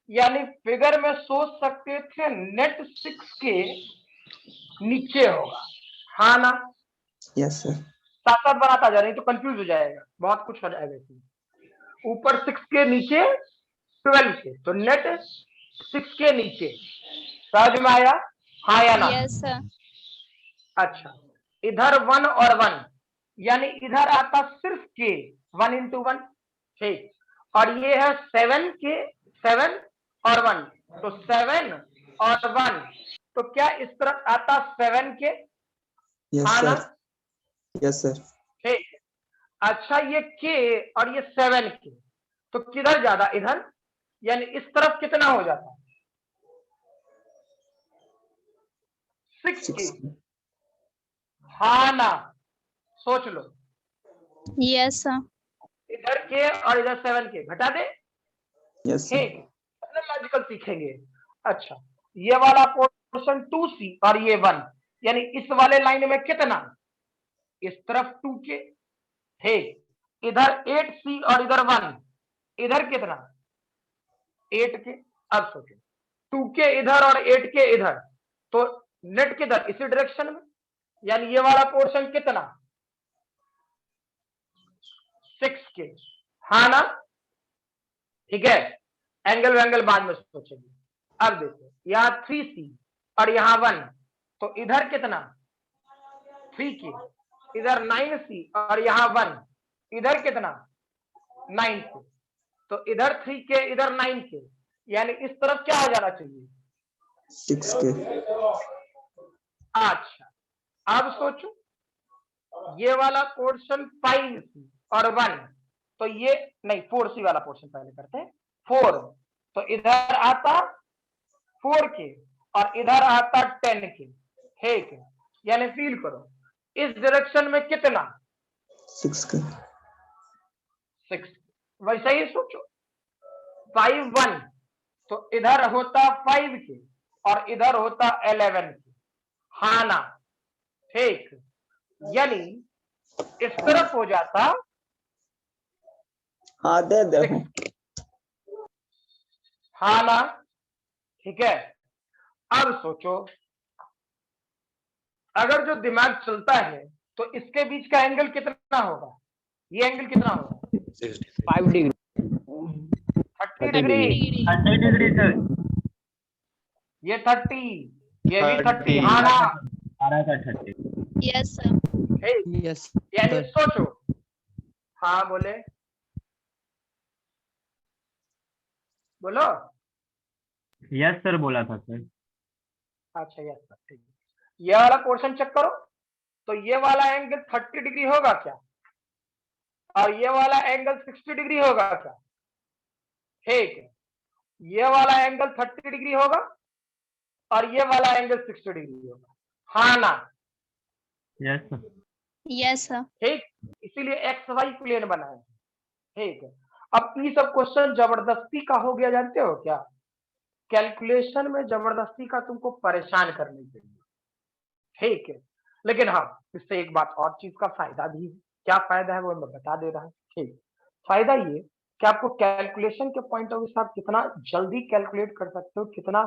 Speaker 1: यानी फिगर में सोच सकते थे नेट 6K नीचे होगा। हाँ ना?
Speaker 9: Yes sir.
Speaker 1: साथ साथ बनाता जा, नहीं तो कंफ्यूज हो जाएगा, बहुत कुछ हो जाएगा इसमें। ऊपर 6K नीचे 12K, तो नेट 6K नीचे। समझ में आया? हाँ या ना?
Speaker 3: Yes, sir.
Speaker 1: अच्छा, इधर 1 और 1, यानी इधर आता सिर्फ K, 1 into 1। ठीक, और ये है 7K, 7 और 1, तो 7 और 1, तो क्या इस तरफ आता 7K?
Speaker 9: यस
Speaker 1: हाँ ना?
Speaker 9: सर। Yes sir.
Speaker 1: ठीक, अच्छा, ये K और ये 7K, तो किधर ज्यादा, इधर, यानी इस तरफ कितना हो जाता है 6 के।
Speaker 9: 6
Speaker 1: हाँ ना, सोच लो,
Speaker 3: Yes, sir.
Speaker 1: इधर के और इधर 7 के घटा दे,
Speaker 9: yes sir,
Speaker 1: ठीक, लॉजिकल सीखेंगे। अच्छा, ये वाला पोर्शन 2C और ये 1, यानी इस वाले लाइन में कितना, इस तरफ 2 के, ठीक, इधर 8C और इधर 1, इधर कितना 8 के। अब सोचो 2 के इधर और 8 के इधर, तो नेट किधर, इसी डायरेक्शन में, यानी ये वाला पोर्शन कितना 6 के। हाँ ना, ठीक है, एंगल वैंगल बाद में सोचेंगे। अब देखो यहाँ 3C और यहाँ 1, तो इधर कितना 3 के, इधर 9C और यहाँ 1, इधर कितना 9 के, तो इधर 3 के इधर 9 के, यानी इस तरफ क्या हो जाना चाहिए
Speaker 9: 6
Speaker 1: अच्छा, अब सोचो ये वाला पोर्शन 5C और 1, तो ये नहीं 4C वाला पोर्शन पहले करते हैं, 4, तो इधर आता 4 के और इधर आता 10 के, ठीक है, यानी फील करो इस डायरेक्शन में कितना
Speaker 9: 6
Speaker 1: 6, वैसा ही सोचो 5 1, तो इधर होता 5 के और इधर होता 11 के। हाँ ना, ठीक, यानी इस तरफ हो जाता
Speaker 9: हाँ दे दे
Speaker 1: 6, हाँ ना, ठीक है। अब सोचो अगर जो दिमाग चलता है तो इसके बीच का एंगल कितना होगा, ये एंगल कितना होगा
Speaker 7: 5 डिग्री
Speaker 1: 30 डिग्री,
Speaker 2: 30 डिग्री सर,
Speaker 1: ये 30, ये भी 30, हाँ ना,
Speaker 2: 12 का 30।
Speaker 3: Yes, sir.
Speaker 1: ठीक,
Speaker 7: यस
Speaker 1: यानी सोचो, हाँ बोले, बोलो,
Speaker 2: यस सर बोला था सर।
Speaker 1: अच्छा यस सर, ठीक, ये वाला पोर्शन चेक करो, तो ये वाला एंगल 30 डिग्री होगा क्या, और ये वाला एंगल 60 डिग्री होगा क्या, ठीक है, ये वाला एंगल 30 डिग्री होगा और ये वाला एंगल 60 डिग्री होगा। हाँ ना,
Speaker 2: यस सर।
Speaker 3: Yes, sir.
Speaker 1: ठीक, इसीलिए एक्स वाई प्लेन बनाए, ठीक है। अब ये सब क्वेश्चन जबरदस्ती का हो गया, जानते हो क्या, कैलकुलेशन में जबरदस्ती का तुमको परेशान करने के लिए, ठीक है। लेकिन हाँ, इससे एक बात और चीज का फायदा भी है, क्या फायदा है वो मैं बता दे रहा हूँ, ठीक। फायदा ये कि आपको कैलकुलेशन के पॉइंट ऑफ व्यू से आप कितना जल्दी कैलकुलेट कर सकते हो, कितना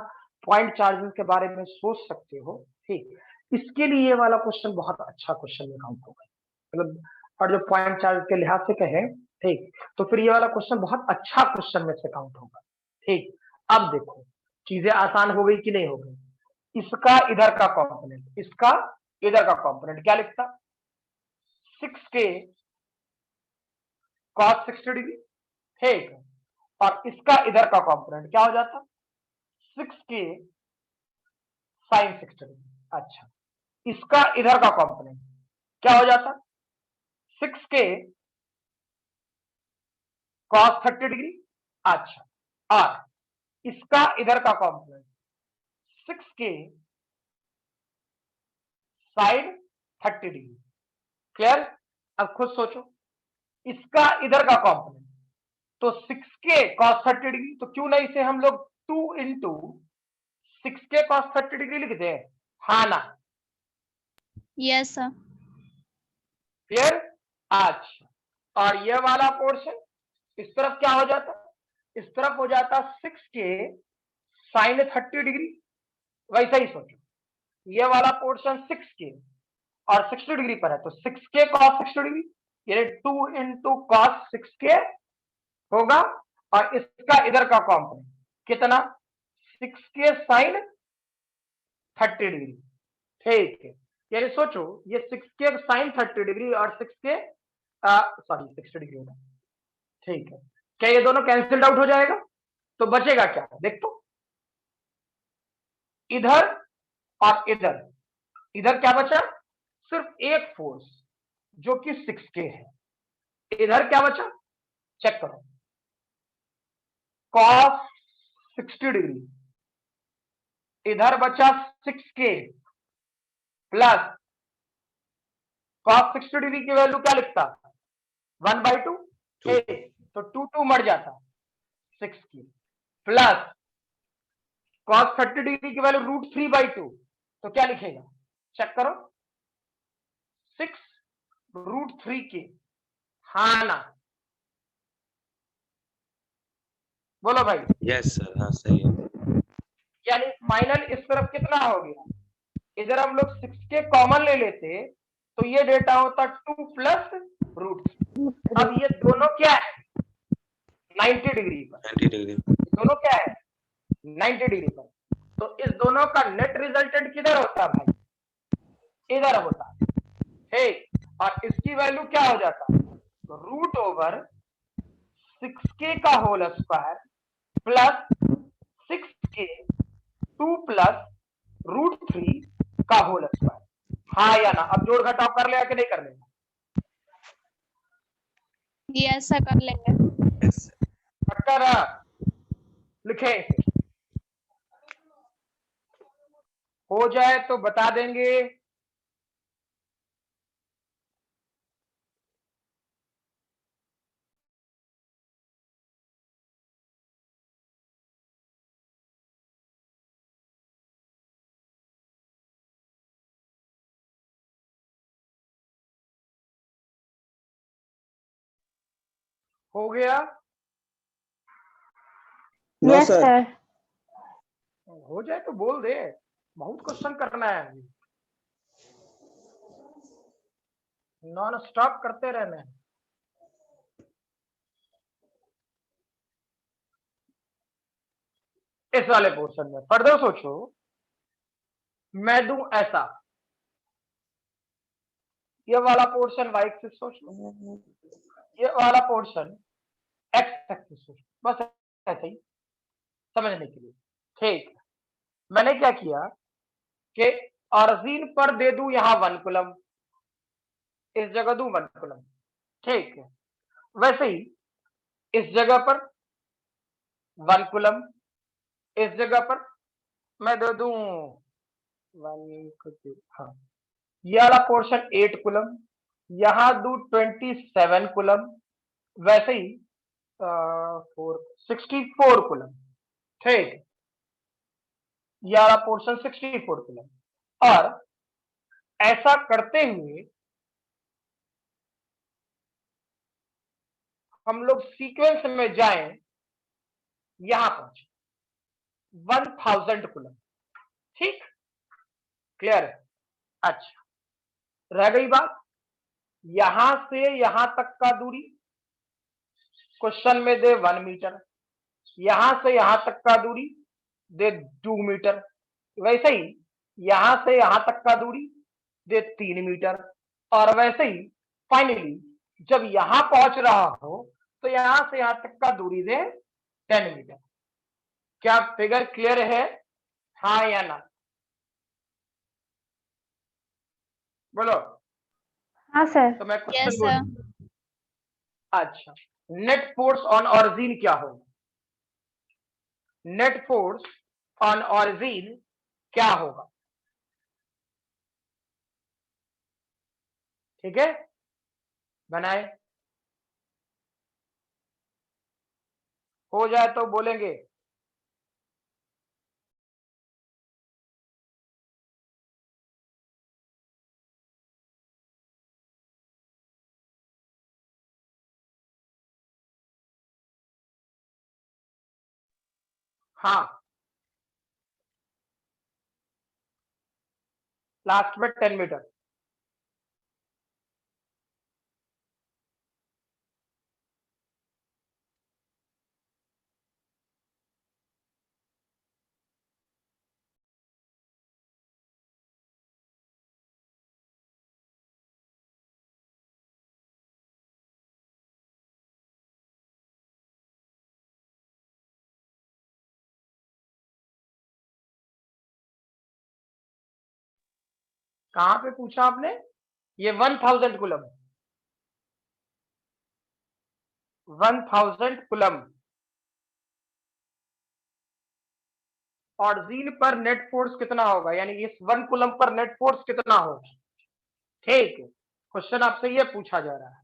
Speaker 1: पॉइंट चार्जेस के बारे में सोच सकते हो, ठीक, इसके लिए ये वाला क्वेश्चन बहुत अच्छा क्वेश्चन में काउंट होगा, मतलब, और जो पॉइंट चार्ज के लिहाज से कहें, ठीक, तो फिर ये वाला क्वेश्चन बहुत अच्छा क्वेश्चन में से काउंट होगा, ठीक। अब देखो चीजें आसान हो गई कि नहीं हो गई, इसका इधर का कंपोनेंट, इसका इधर का कंपोनेंट क्या लिखता 6 के cos 60 डिग्री, ठीक, और इसका इधर का कंपोनेंट क्या हो जाता 6 के sin 60 डिग्री। अच्छा, इसका इधर का कंपोनेंट क्या हो जाता 6 के cos 30 डिग्री। अच्छा, और इसका इधर का कंपोनेंट 6 के sin 30 डिग्री। क्लियर, अब खुद सोचो इसका इधर का कंपोनेंट, तो 6 के cos 30 डिग्री, तो क्यों नहीं इसे हम लोग 2 इंटू 6 के cos 30 डिग्री लिख दें। हाँ ना,
Speaker 3: Yes, sir.
Speaker 1: क्लियर। अच्छा, और ये वाला पोर्शन इस तरफ क्या हो जाता, इस तरफ हो जाता 6 के sin 30 डिग्री। वैसा ही सोचो ये वाला पोर्शन 6 के और 60 डिग्री पर है, तो 6 के cos 60 डिग्री, यानी 2 इंटू cos 6 के होगा, और इसका इधर का कॉम्पोनेंट कितना 6 के sin 30 डिग्री, ठीक है। यानी सोचो ये 6 के sin 30 डिग्री और 6 के सॉरी 60 डिग्री होगा, ठीक है। क्या ये दोनों कैंसिल्ड आउट हो जाएगा, तो बचेगा क्या, देख तो इधर और इधर, इधर क्या बचा सिर्फ एक फोर्स जो कि 6 के है, इधर क्या बचा चेक करो cos 60 डिग्री, इधर बचा 6k प्लस cos 60 डिग्री की वैल्यू क्या लिखता 1/2
Speaker 4: Two.
Speaker 1: तो 2 मर जाता 6k प्लस cos 30 डिग्री की वैल्यू √3/2 तो क्या लिखेगा चेक करो 6√3k। हाँ ना बोलो भाई
Speaker 4: यस सर, हाँ सही है।
Speaker 1: यानी फाइनल इस तरफ कितना हो गया इधर हम लोग 6k कॉमन ले लेते तो ये डेटा होता 2 प्लस √3। अब ये दोनों क्या है 90 डिग्री पर
Speaker 4: 90 डिग्री।
Speaker 1: दोनों क्या है 90 डिग्री पर तो इस दोनों का नेट रिजल्टेंट किधर होता है भाई इधर होता है ठीक और इसकी वैल्यू क्या हो जाता है √6k का whole square plus 6k 2 plus √3 का होल स्क्वायर। हाँ या ना अब जोड़ घटाव कर लेगा कि नहीं कर लेगा
Speaker 3: यस सर कर लेंगे।
Speaker 4: यस
Speaker 1: पक्का ना लिखे इसे हो जाए तो बता देंगे हो गया
Speaker 9: No,
Speaker 8: Yes,
Speaker 9: sir.
Speaker 8: sir.
Speaker 1: हो जाए तो बोल दे बहुत क्वेश्चन करना है नॉन स्टॉप करते रहना है इस वाले पोर्शन में फर्दर सोचो मैं दूं ऐसा ये वाला पोर्शन वाई एक्सिस सोचो ये वाला पोर्शन एक्स एक्सिस सोचो बस ऐसे ही समझने के लिए ठीक मैंने क्या किया कि ऑरिजिन पर दे दूं यहां 1 कूलम इस जगह दूं 1 कूलम ठीक है वैसे ही इस जगह पर 1 कूलम इस जगह पर मैं दे दूं 1 हाँ ये वाला पोर्शन 8 कूलम यहां दूं 27 कूलम वैसे ही 64 कूलम ठीक ये वाला पोर्शन 64 कूलम और ऐसा करते हुए हम लोग सीक्वेंस में जाएं यहां पहुंचे 1000 कूलम ठीक क्लियर है अच्छा रह गई बात यहां से यहां तक का दूरी क्वेश्चन में दे 1 मीटर यहां से यहां तक का दूरी दे 2 मीटर वैसे ही यहां से यहां तक का दूरी दे 3 मीटर और वैसे ही फाइनली जब यहां पहुंच रहा हो तो यहां से यहां तक का दूरी दे 10 मीटर क्या फिगर क्लियर है हाँ या ना बोलो
Speaker 8: हाँ सर।
Speaker 1: तो मैं
Speaker 3: यस
Speaker 1: क्वेश्चन
Speaker 3: सर।
Speaker 1: बोलूं अच्छा नेट फोर्स ऑन ऑरिजिन क्या होगा नेट फोर्स ऑन ऑरिजिन क्या होगा ठीक है बनाए हो जाए तो बोलेंगे हाँ लास्ट में 10 मीटर कहां पे पूछा आपने ये 1000 कूलम 1000 कूलम और जीन पर नेट फोर्स कितना होगा, यानी इस 1 कूलम पर नेट फोर्स कितना होगा। ठीक है, क्वेश्चन आपसे ये पूछा जा रहा है।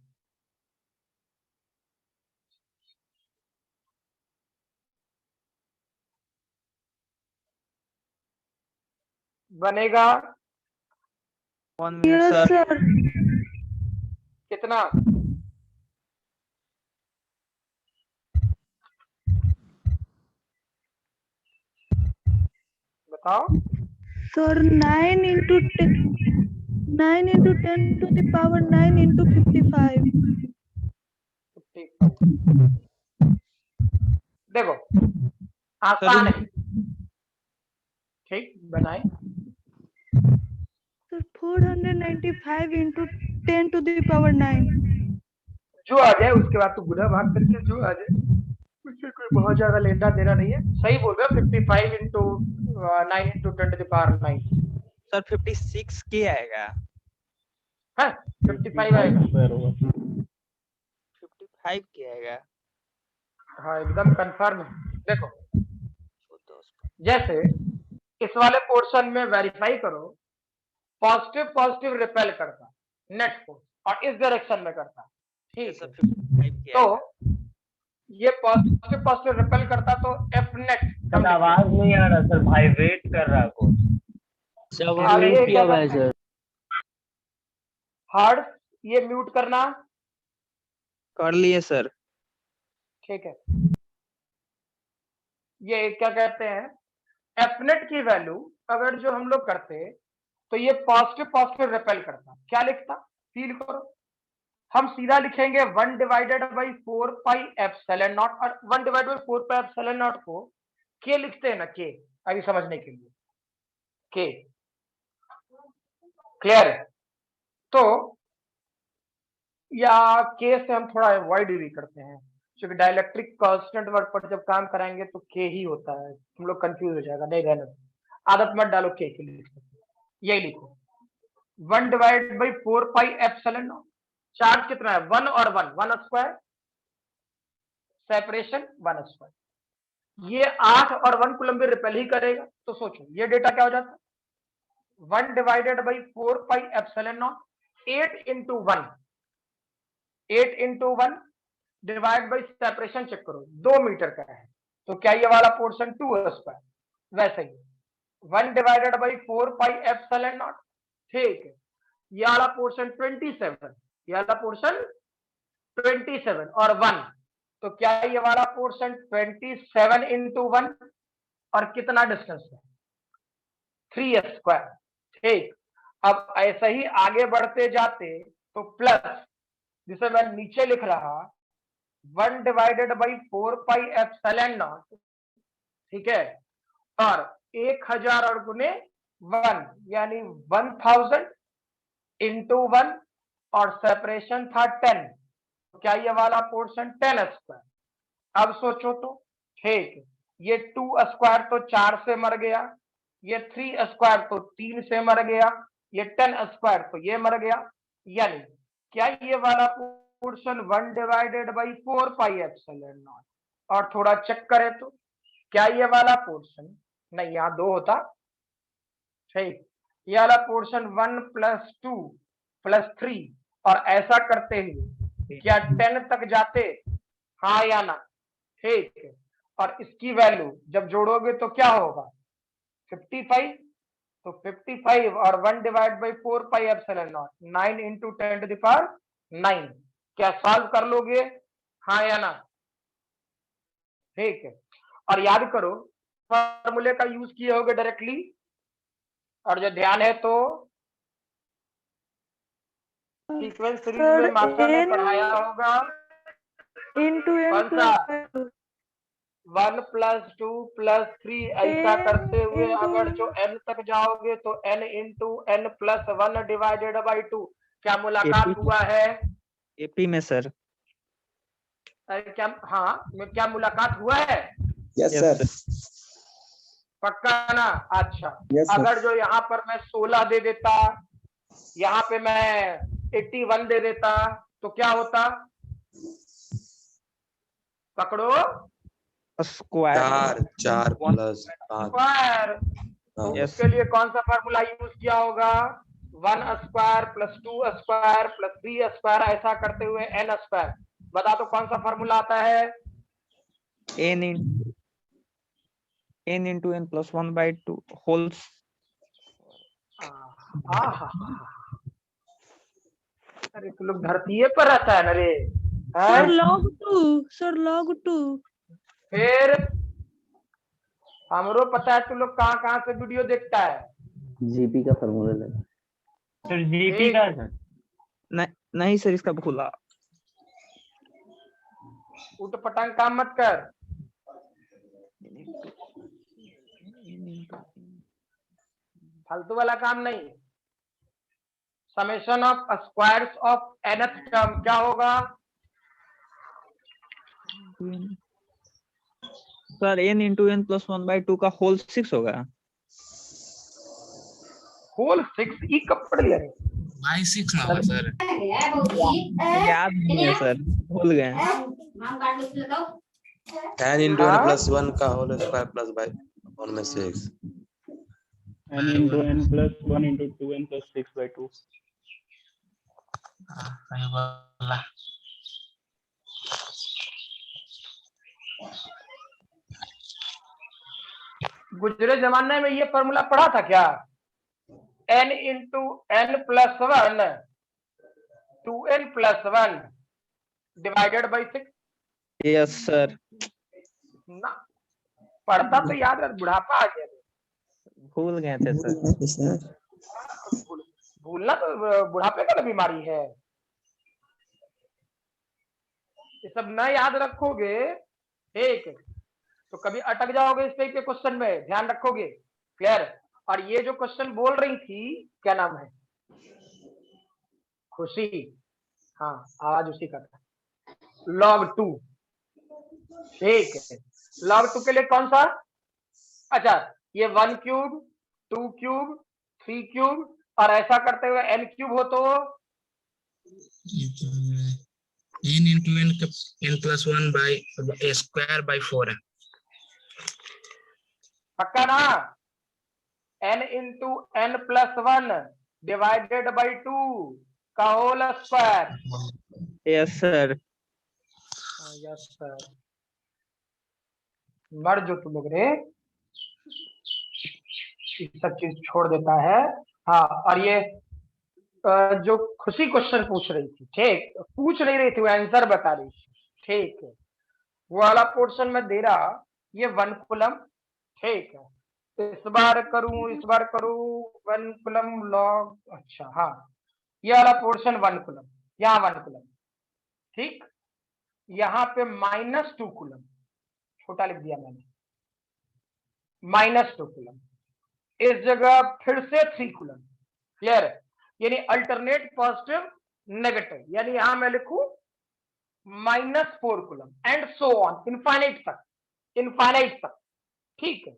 Speaker 1: बनेगा
Speaker 7: 1 minute सर।
Speaker 1: कितना, बताओ।
Speaker 8: Sir 9 into 10 to the power 9 into 55।
Speaker 1: 55। देखो आसान है, ठीक, बनाए।
Speaker 8: Sir 495 into 10 to the power 9।
Speaker 1: जो आ जाए उसके बाद तो गुना भाग करके जो आ जाए, उससे कोई बहुत ज्यादा लेना देना नहीं है। सही बोल रहे हो, 55 into 9 into 10 to the power 9।
Speaker 7: Sir 56 के आएगा।
Speaker 1: हाँ 55 आएगा।
Speaker 7: 55 के आएगा।
Speaker 1: हाँ एकदम कंफर्म है। देखो जैसे इस वाले पोर्शन में वेरीफाई करो, पॉजिटिव पॉजिटिव रिपेल करता नेट फोर्स और इस डायरेक्शन में करता, ठीक है।
Speaker 7: 55 के
Speaker 1: तो
Speaker 7: आएगा।
Speaker 1: ये पॉजिटिव पॉजिटिव रिपेल करता तो एफ नेट
Speaker 2: सर आवाज नहीं आ रहा सर, वाइब्रेट कर रहा कुछ।
Speaker 1: अब ये क्या करते हैं, हार्ड ये म्यूट करना,
Speaker 7: कर लिए सर।
Speaker 1: ठीक है। ये क्या कहते हैं, एफनेट की वैल्यू अगर जो हम लोग करते तो ये पॉजिटिव पॉजिटिव रिपेल करता, क्या लिखता, फील करो। हम सीधा लिखेंगे 1 divided by 4 pi epsilon not, और 1 divided by 4 pi epsilon not को के लिखते हैं ना, के, अभी समझने के लिए के, क्लियर है। तो या के से हम थोड़ा अवॉइड भी करते हैं, क्योंकि डाइलेक्ट्रिक कांस्टेंट वर्ड पर जब काम कराएंगे तो के ही होता है, हम लोग कंफ्यूज हो जाएगा, नहीं रहना, आदत मत डालो के लिख सकते, यही लिखो 1 divide by 4 pi epsilon not. Charge कितना है, 1 और 1 स्क्वायर, सेपरेशन 1 स्क्वायर। ये 8 और 1 कूलम भी रिपेल ही करेगा, तो सोचो ये डेटा क्या हो जाता है, 1 divided by 4 pi epsilon naught, 8 into 1, 8 into 1 divide by separation check करो 2 मीटर का है, तो क्या ये वाला पोर्शन 2 स्क्वायर, वैसे ही 1 divided by 4 pi epsilon not, ठीक है। ये वाला पोर्शन 27, ये वाला पोर्शन 27 और 1, तो क्या ये वाला पोर्शन 27 इंटू 1 और कितना डिस्टेंस है 3 स्क्वायर, ठीक। अब ऐसे ही आगे बढ़ते जाते तो प्लस, जिसे मैं नीचे लिख रहा 1 divided by 4 pi epsilon not, ठीक है, और 1000 और गुने 1 यानी 1000 इंटू 1 और सेपरेशन था 10, तो क्या ये वाला पोर्शन 10 स्क्वायर। अब सोचो तो, ठीक, ये 2 स्क्वायर तो 4 से मर गया, ये 3 स्क्वायर तो 3 से मर गया, ये 10 स्क्वायर तो ये मर गया, यानी क्या ये वाला portion 1 divided by 4 pi epsilon not, और थोड़ा चेक करें तो क्या ये वाला पोर्शन, नहीं यहाँ 2 होता, ठीक, ये वाला पोर्शन 1 प्लस 2 प्लस 3, और ऐसा करते हुए क्या 10 तक जाते, हाँ या ना, ठीक है। और इसकी वैल्यू जब जोड़ोगे तो क्या होगा 55, तो 55 और 1 divide by 4 pi epsilon naught, 9 into 10 to the power 9, क्या सॉल्व कर लोगे, हाँ या ना, ठीक है। और याद करो फॉर्मूले का यूज किए होगे डायरेक्टली, और जो ध्यान है तो सीक्वेंस सीरीज में मास्टर ने पढ़ाया होगा
Speaker 8: into n
Speaker 1: कौन सा,
Speaker 8: plus
Speaker 1: 1 प्लस 2 प्लस 3, ऐसा करते हुए अगर जो n तक जाओगे तो n into n plus 1 divided by 2, क्या मुलाकात हुआ है
Speaker 7: एपी में सर।
Speaker 1: अरे क्या, हाँ क्या मुलाकात हुआ है,
Speaker 9: यस सर।
Speaker 1: पक्का ना, अच्छा।
Speaker 9: Yes, sir.
Speaker 1: अगर जो यहाँ पर मैं 16 दे देता, यहाँ पे मैं 81 दे देता, तो क्या होता, पकड़ो
Speaker 7: स्क्वायर
Speaker 4: 4 प्लस 5।
Speaker 1: स्क्वायर, तो
Speaker 7: Yes.
Speaker 1: उसके लिए कौन सा फार्मूला यूज किया होगा? 1 square plus 2 square plus 3 square, ऐसा करते हुए n स्क्वायर। बता तो कौन सा फार्मूला आता है?
Speaker 7: n into n plus 1 by 2 holes.
Speaker 1: अरे तू लोग धरती पर रहता है ना रे,
Speaker 8: सर
Speaker 1: हैं?
Speaker 8: log 2, sir log 2।
Speaker 1: फिर हमरो पता है तू लोग कहाँ कहाँ से वीडियो देखता है।
Speaker 9: जीपी का फॉर्मूला लगा।
Speaker 2: सर जीपी
Speaker 1: ठीक।
Speaker 2: का सर।
Speaker 7: नहीं सर, इसका भूला।
Speaker 1: उठ पटांग काम मत कर। फालतू वाला काम नहीं। Summation of squares of nth term क्या होगा?
Speaker 7: Sir n into n plus 1 by 2 का होल 6 होगा।
Speaker 1: होल 6 ई कब पढ़ लिया रे?
Speaker 10: बाई 6 ना होगा सर।
Speaker 7: याद नहीं है सर, भूल गए।
Speaker 4: 10 into n plus 1 का होल स्क्वायर प्लस बाई 1 में 6।
Speaker 2: n into n plus 1 into 2n plus 6 by 2।
Speaker 10: सही बोला।
Speaker 1: गुजरे जमाने में ये फॉर्मूला पढ़ा था क्या? n into n plus 1 2n plus 1 divided by 6।
Speaker 7: Yes sir.
Speaker 1: ना पढ़ता तो याद रह, बुढ़ापा आ गया।
Speaker 7: भूल गए थे सर।
Speaker 1: भूलना तो बुढ़ापे का ना बीमारी है। ये सब न याद रखोगे ठीक, तो कभी अटक जाओगे इस टाइप के क्वेश्चन में। ध्यान रखोगे, क्लियर? और ये जो क्वेश्चन बोल रही थी, क्या नाम है? खुशी। हाँ, आवाज उसी का था। log 2, ठीक है। log 2 के लिए कौन सा? अच्छा, ये 1 क्यूब 2 क्यूब 3 क्यूब और ऐसा करते हुए n क्यूब हो तो
Speaker 10: n into n n plus 1 by a square by 4 है।
Speaker 1: पक्का ना? n into n plus 1 divided by 2 का whole square.
Speaker 7: Yes sir.
Speaker 1: Yes sir. मर जो तुम लोग रे, ये सब चीज छोड़ देता है। हाँ, और ये जो खुशी क्वेश्चन पूछ रही थी, ठीक, पूछ नहीं रही थी, वो आंसर बता रही थी, ठीक है। वो वाला पोर्शन में दे रहा, ये 1 कूलम, ठीक है। इस बार करूं 1 कूलम लॉग, अच्छा हाँ, ये वाला पोर्शन 1 कूलम, यहाँ 1 कूलम, ठीक। यहाँ पे -2 कूलम, छोटा लिख दिया मैंने, -2 कूलम। इस जगह फिर से 3 कूलम, क्लियर? यानी अल्टरनेट पॉजिटिव नेगेटिव, यानी यहां मैं लिखूं -4 coulomb and so on, infinite तक, ठीक है।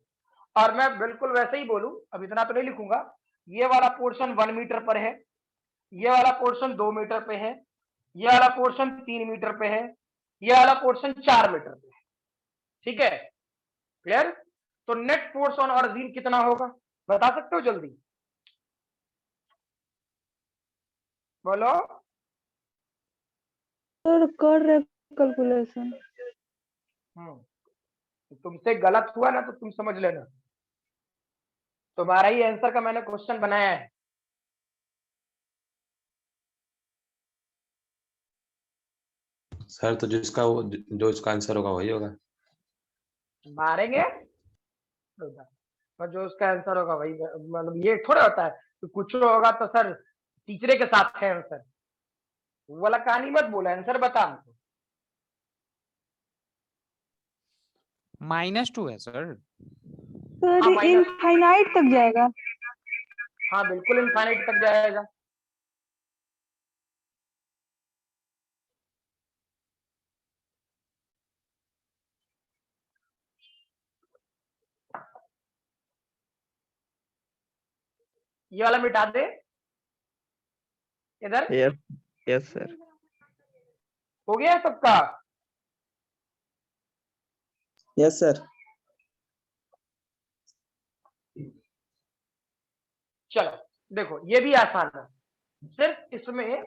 Speaker 1: और मैं बिल्कुल वैसे ही बोलूं, अब इतना तो नहीं लिखूंगा। ये वाला पोर्शन 1 मीटर पर है, ये वाला पोर्शन 2 मीटर पे है, ये वाला पोर्शन 3 मीटर पे है, ये वाला पोर्शन 4 मीटर पे है, ठीक है, क्लियर? तो नेट फोर्स ऑन ऑरिजिन कितना होगा, बता सकते हो जल्दी? बोलो।
Speaker 8: सर कर रहे कैलकुलेशन।
Speaker 1: तुमसे गलत हुआ ना तो तुम समझ लेना, तुम्हारा ही आंसर का मैंने क्वेश्चन बनाया है।
Speaker 4: सर तो जिसका वो जो इसका आंसर होगा वही होगा।
Speaker 1: मारेंगे और जो उसका आंसर होगा वही, मतलब ये थोड़ा होता है तो कुछ होगा तो सर टीचरे के साथ है आंसर, वो वाला कहानी मत बोला, आंसर बता हमको।
Speaker 11: -2 है सर।
Speaker 8: सर
Speaker 1: हाँ,
Speaker 8: इनफाइनाइट तक जाएगा।
Speaker 1: हाँ बिल्कुल इनफाइनाइट तक जाएगा। ये वाला मिटा दे इधर।
Speaker 7: Yes sir.
Speaker 1: हो गया सबका?
Speaker 9: Yes sir.
Speaker 1: चलो देखो ये भी आसान है, सिर्फ इसमें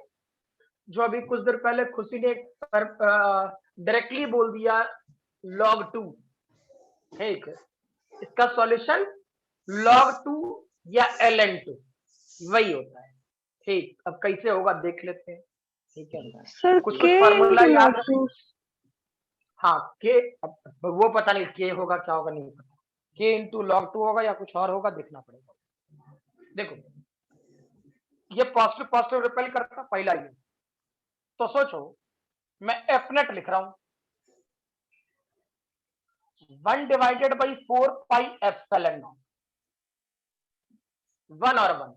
Speaker 1: जो अभी कुछ देर पहले खुशी ने डायरेक्टली बोल दिया log 2, ठीक है, इसका सॉल्यूशन log 2 या ln2 वही होता है। ठीक, अब कैसे होगा देख लेते हैं। ठीक है,
Speaker 8: सर
Speaker 1: कुछ
Speaker 8: के
Speaker 1: फार्मूला
Speaker 8: into
Speaker 1: याद
Speaker 8: log
Speaker 1: रखें।
Speaker 8: 2।
Speaker 1: हाँ के, अब वो पता नहीं के होगा क्या होगा नहीं पता, के इंटू log 2 होगा या कुछ और होगा, देखना पड़ेगा। देखो ये पॉजिटिव पॉजिटिव रिपेल करता पहला ये, तो सोचो मैं एफ नेट लिख रहा हूं 1 divided by 4 pi epsilon not, 1 और 1,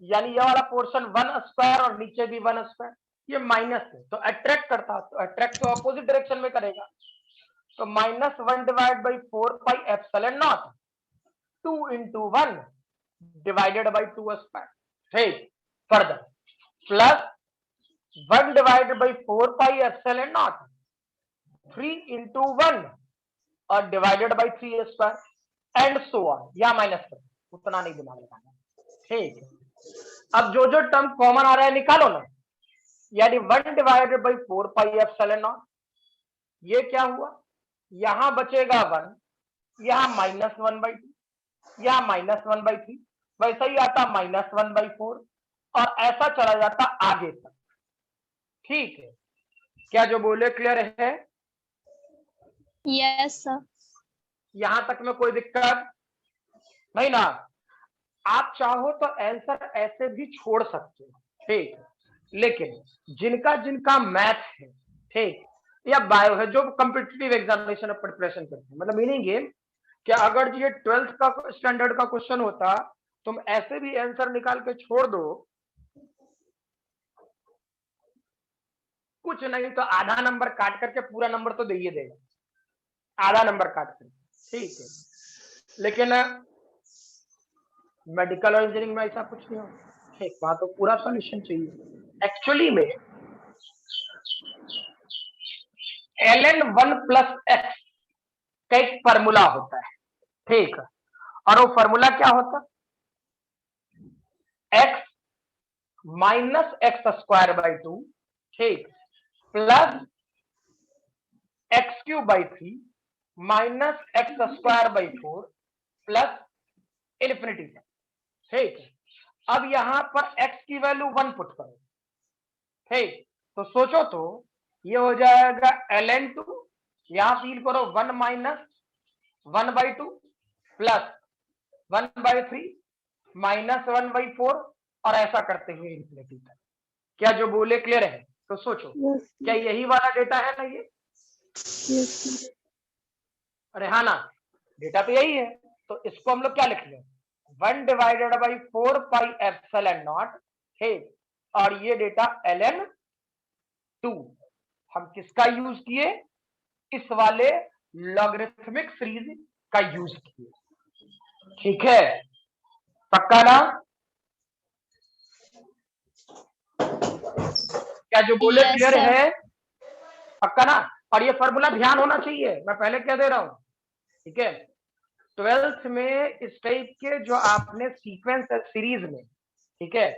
Speaker 1: यानी ये वाला पोर्शन 1 स्क्वायर और नीचे भी 1 स्क्वायर, ये माइनस है तो अट्रैक्ट करता, तो अट्रैक्ट तो अपोजिट डायरेक्शन में करेगा, तो -1 divide by 4 pi epsilon not 2 into 1 divided by 2 square, ठीक, further plus 1 divided by 4 pi epsilon not 3 into 1 और divided by 3 square and so on, या माइनस कर, उतना नहीं दिमाग लगाना, ठीक है। अब जो जो टर्म कॉमन आ रहा है निकालो ना, यानी 1 divided by 4 pi epsilon not, ये क्या हुआ, यहां बचेगा 1, यहां -1/2, यहां -1/3, वैसा ही आता -1/4 और ऐसा चला जाता आगे तक, ठीक है। क्या जो बोले क्लियर है?
Speaker 3: Yes sir.
Speaker 1: यहां तक में कोई दिक्कत नहीं ना? आप चाहो तो आंसर ऐसे भी छोड़ सकते हो, ठीक, लेकिन जिनका जिनका मैथ है, ठीक, या बायो है, जो कॉम्पिटिटिव एग्जामिनेशन of प्रिपरेशन करते हैं, मतलब मीनिंग ये कि अगर ये 12th का स्टैंडर्ड का क्वेश्चन होता, तुम ऐसे भी आंसर निकाल के छोड़ दो, कुछ नहीं तो आधा नंबर काट करके पूरा नंबर तो दे ही देगा, आधा नंबर काट कर, ठीक है। लेकिन मेडिकल और इंजीनियरिंग में ऐसा कुछ नहीं होता, ठीक, वहां तो पूरा सॉल्यूशन चाहिए। एक्चुअली में ln1 प्लस x का एक फॉर्मूला होता है, ठीक, और वो फॉर्मूला क्या होता, x minus x square by 2, ठीक, plus x³/3 minus x square by 4 plus infinity तक, ठीक। अब यहां पर x की वैल्यू 1 पुट करो, ठीक, तो सोचो तो ये हो जाएगा ln2, यहां फील करो 1 माइनस 1/2 प्लस 1/3 माइनस 1/4 और ऐसा करते हुए इन्फिनिटी तक। क्या जो बोले क्लियर है? तो सोचो
Speaker 8: यस
Speaker 1: क्या यही वाला डेटा है ना ये?
Speaker 8: यस।
Speaker 1: अरे हाँ ना, डेटा तो यही है, तो इसको हम लोग क्या लिख लें, 1 divided by 4 pi epsilon not, ठीक, और ये डेटा ln2 हम किसका यूज किए, इस वाले लॉगरिथमिक सीरीज का यूज किए, ठीक है, पक्का ना? क्या जो बोले
Speaker 3: Yes,
Speaker 1: क्लियर
Speaker 3: sir.
Speaker 1: है? पक्का ना? और ये फॉर्मूला ध्यान होना चाहिए, मैं पहले कह दे रहा हूं, ठीक है। 12th में इस टाइप के जो आपने सीक्वेंस सीरीज में, ठीक है,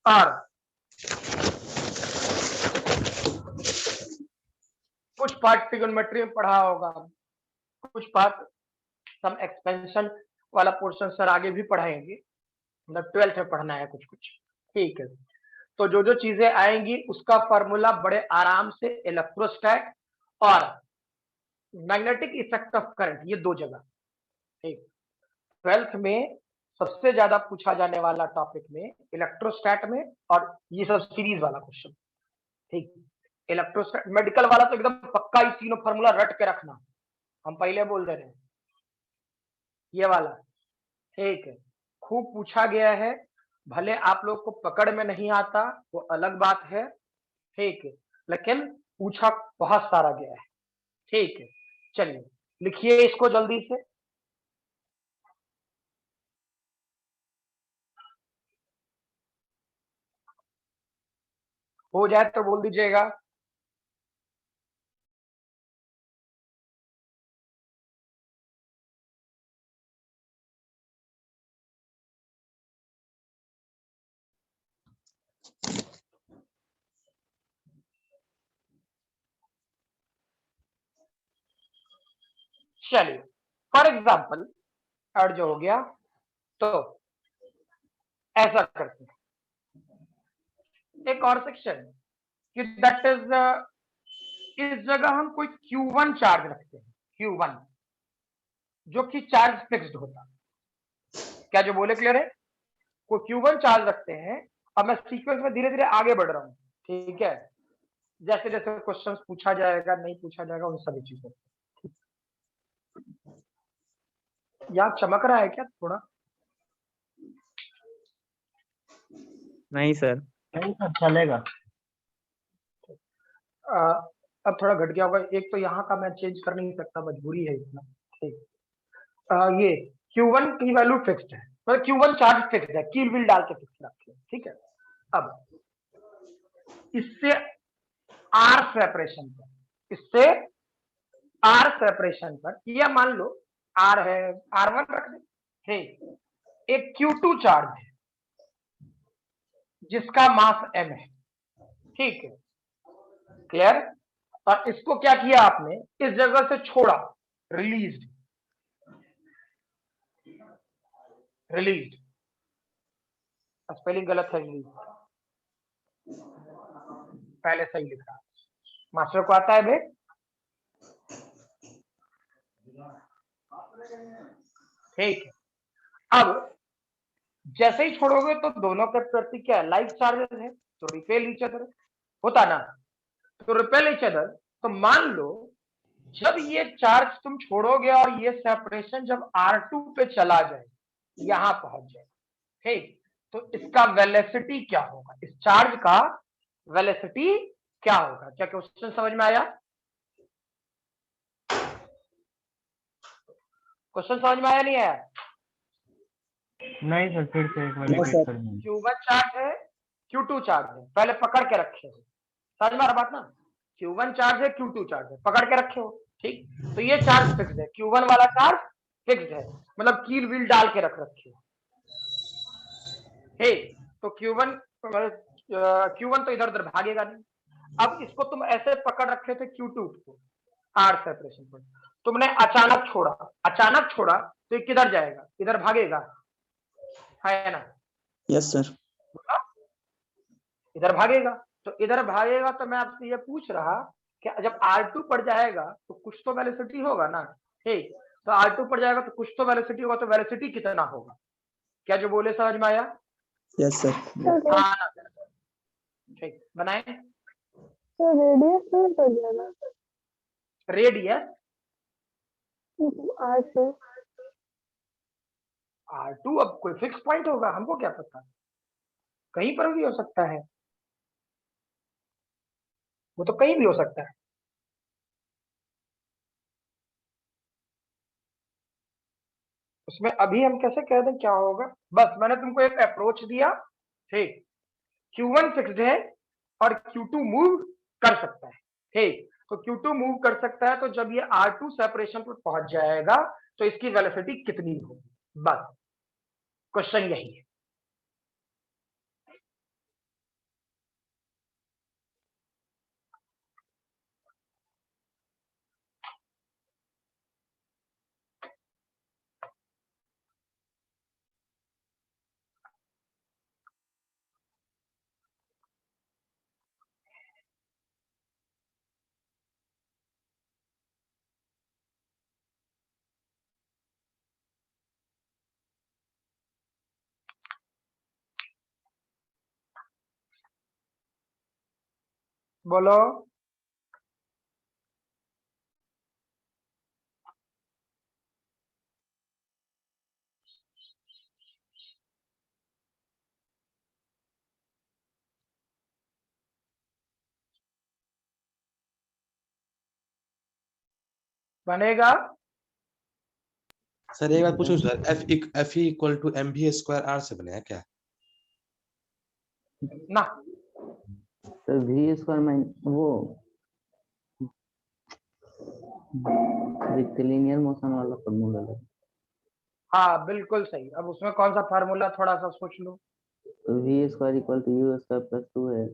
Speaker 1: और कुछ पार्ट ट्रिगोनोमेट्री में पढ़ा होगा, कुछ पार्ट सम एक्सपेंशन वाला पोर्शन सर आगे भी पढ़ाएंगे, मतलब 12th में पढ़ना है कुछ कुछ, ठीक है। तो जो जो चीजें आएंगी उसका फॉर्मूला बड़े आराम से इलेक्ट्रोस्टैट और मैग्नेटिक इफेक्ट ऑफ करंट, ये दो जगह, ठीक। 12th में सबसे ज्यादा पूछा जाने वाला टॉपिक में इलेक्ट्रोस्टैट में, और ये सब सीरीज वाला क्वेश्चन, ठीक। इलेक्ट्रोस्टैट मेडिकल वाला तो एकदम पक्का ही तीनों फॉर्मूला रट के रखना, हम पहले बोल दे रहे हैं, ये वाला, ठीक है, खूब पूछा गया है, भले आप लोग को पकड़ में नहीं आता वो अलग बात है, ठीक है, लेकिन पूछा बहुत सारा गया है, ठीक है। चलिए लिखिए इसको जल्दी से, हो जाए तो बोल दीजिएगा। चलिए फॉर एग्जाम्पल और जो हो गया तो ऐसा करते हैं एक और सेक्शन कि दैट इज इस जगह हम कोई Q1 चार्ज रखते हैं Q1 जो कि चार्ज फिक्स्ड होता है। क्या जो बोले क्लियर है? कोई Q1 चार्ज रखते हैं। अब मैं सीक्वेंस में धीरे धीरे आगे बढ़ रहा हूँ, ठीक है? जैसे जैसे क्वेश्चन पूछा जाएगा नहीं पूछा जाएगा उन सभी चीजों यहाँ चमक रहा है क्या थोड़ा?
Speaker 7: नहीं सर।
Speaker 2: नहीं सर चलेगा।
Speaker 1: अब थोड़ा घट गया होगा। एक तो यहाँ का मैं चेंज कर नहीं सकता, मजबूरी है इतना। ठीक, ये Q1 की वैल्यू फिक्स्ड है, मतलब Q1 चार्ज फिक्स्ड है, कील व्हील डाल के फिक्स रखते हैं, ठीक है? अब इससे R सेपरेशन पर, इससे R सेपरेशन पर यह मान लो R है, R1 रख दे, ठीक। एक Q2 चार्ज है जिसका मास m है, ठीक है, क्लियर? और इसको क्या किया आपने, इस जगह से छोड़ा, रिलीज्ड, रिलीज्ड, स्पेलिंग गलत है, रिलीज पहले सही लिखा, मास्टर को आता है बे? ठीक है। अब जैसे ही छोड़ोगे तो दोनों के प्रति क्या लाइक चार्जेस है, तो रिपेल ईच अदर होता ना, तो रिपेल ईच अदर। तो मान लो जब ये चार्ज तुम छोड़ोगे और ये सेपरेशन जब R2 पे चला जाए, यहां पहुंच जाए, ठीक, तो इसका वेलोसिटी क्या होगा, इस चार्ज का वेलोसिटी क्या होगा? क्या क्वेश्चन समझ में आया? क्वेश्चन समझ में आया नहीं आया?
Speaker 2: नहीं सर फिर से एक बार
Speaker 9: नहीं
Speaker 2: रिपीट
Speaker 9: सर।
Speaker 2: कर दीजिए।
Speaker 1: Q1 चार्ज है, Q2 चार्ज है, पहले पकड़ के रखे हो, समझ में आ रहा बात ना? Q1 चार्ज है, Q2 चार्ज है, पकड़ के रखे हो, ठीक। तो ये चार्ज फिक्स्ड है, Q1 वाला चार्ज फिक्स्ड है, मतलब कील व्हील डाल के रख रखे हो, ठीक। तो Q1 तो इधर उधर भागेगा नहीं। अब इसको तुम ऐसे पकड़ रखे थे Q2 को R सेपरेशन पर, तुमने अचानक छोड़ा तो ये किधर जाएगा? इधर भागेगा, है ना?
Speaker 9: Yes sir.
Speaker 1: इधर भागेगा, तो इधर भागेगा तो मैं आपसे ये पूछ रहा कि जब R2 पड़ जाएगा तो कुछ तो वेलोसिटी होगा ना, ठीक। तो R2 पड़ जाएगा तो कुछ तो वेलोसिटी होगा, तो वेलोसिटी कितना होगा? क्या जो बोले समझ में आया?
Speaker 9: Yes sir.
Speaker 1: हाँ ना, ठीक, बनाए।
Speaker 8: रेडियस नहीं पड़ जाना
Speaker 1: रेडियस
Speaker 8: R2
Speaker 1: R2 अब कोई फिक्स पॉइंट होगा, हमको क्या पता, कहीं पर भी हो सकता है, वो तो कहीं भी हो सकता है। उसमें अभी हम कैसे कह दें क्या होगा? बस मैंने तुमको एक अप्रोच दिया, ठीक। Q1 फिक्स्ड है और Q2 मूव कर सकता है, ठीक। तो Q2 मूव कर सकता है, तो जब ये R2 सेपरेशन पर पहुंच जाएगा तो इसकी वेलोसिटी कितनी होगी? बस क्वेश्चन यही है। बोलो। बनेगा?
Speaker 4: सर एक बात पूछूं sir, F equal to mv square R से बने हैं क्या?
Speaker 1: ना,
Speaker 9: सर वी स्क्वायर माइन वो रिक्टिलिनियर मोशन वाला फॉर्मूला है।
Speaker 1: हाँ बिल्कुल सही। अब उसमें कौन सा फार्मूला, थोड़ा सा सोच लो।
Speaker 9: V square equal to you square plus 2 है।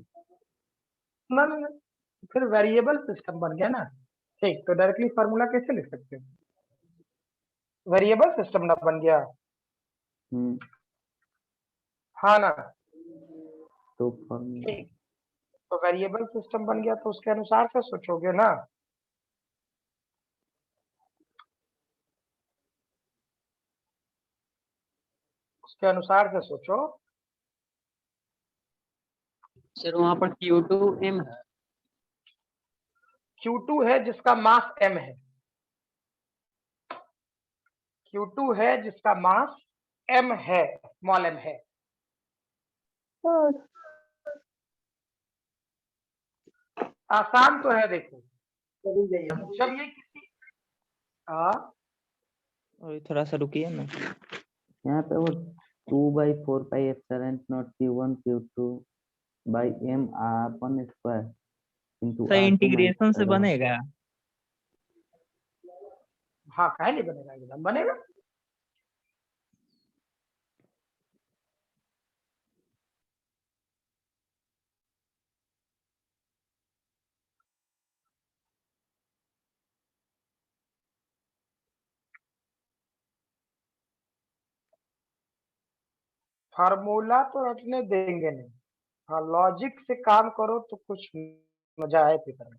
Speaker 1: ना, फिर वेरिएबल सिस्टम बन गया ना, ठीक। तो डायरेक्टली फार्मूला कैसे लिख सकते हो? वेरिएबल सिस्टम ना बन गया, हाँ ना?
Speaker 9: तो फॉर्मूला
Speaker 1: ठीक, तो वेरिएबल सिस्टम बन गया तो उसके अनुसार से सोचोगे ना। उसके अनुसार से सोचो।
Speaker 7: सर वहाँ पर Q2M है।
Speaker 1: Q2 है जिसका मास m है, Q2 है जिसका मास m है, स्मॉल m है। आसान तो है, देखो जब ये किसी
Speaker 2: और थोड़ा सा रुकिए ना।
Speaker 9: यहाँ पे वो 2/4πε0 Q1 Q2 by m upon square into
Speaker 2: sir
Speaker 9: R2
Speaker 2: integration से
Speaker 9: -R1।
Speaker 2: बनेगा?
Speaker 1: हाँ, काहे नहीं बनेगा, एकदम बनेगा। फार्मूला तो रटने देंगे नहीं, हाँ लॉजिक से काम करो तो कुछ मजा आए पेपर में।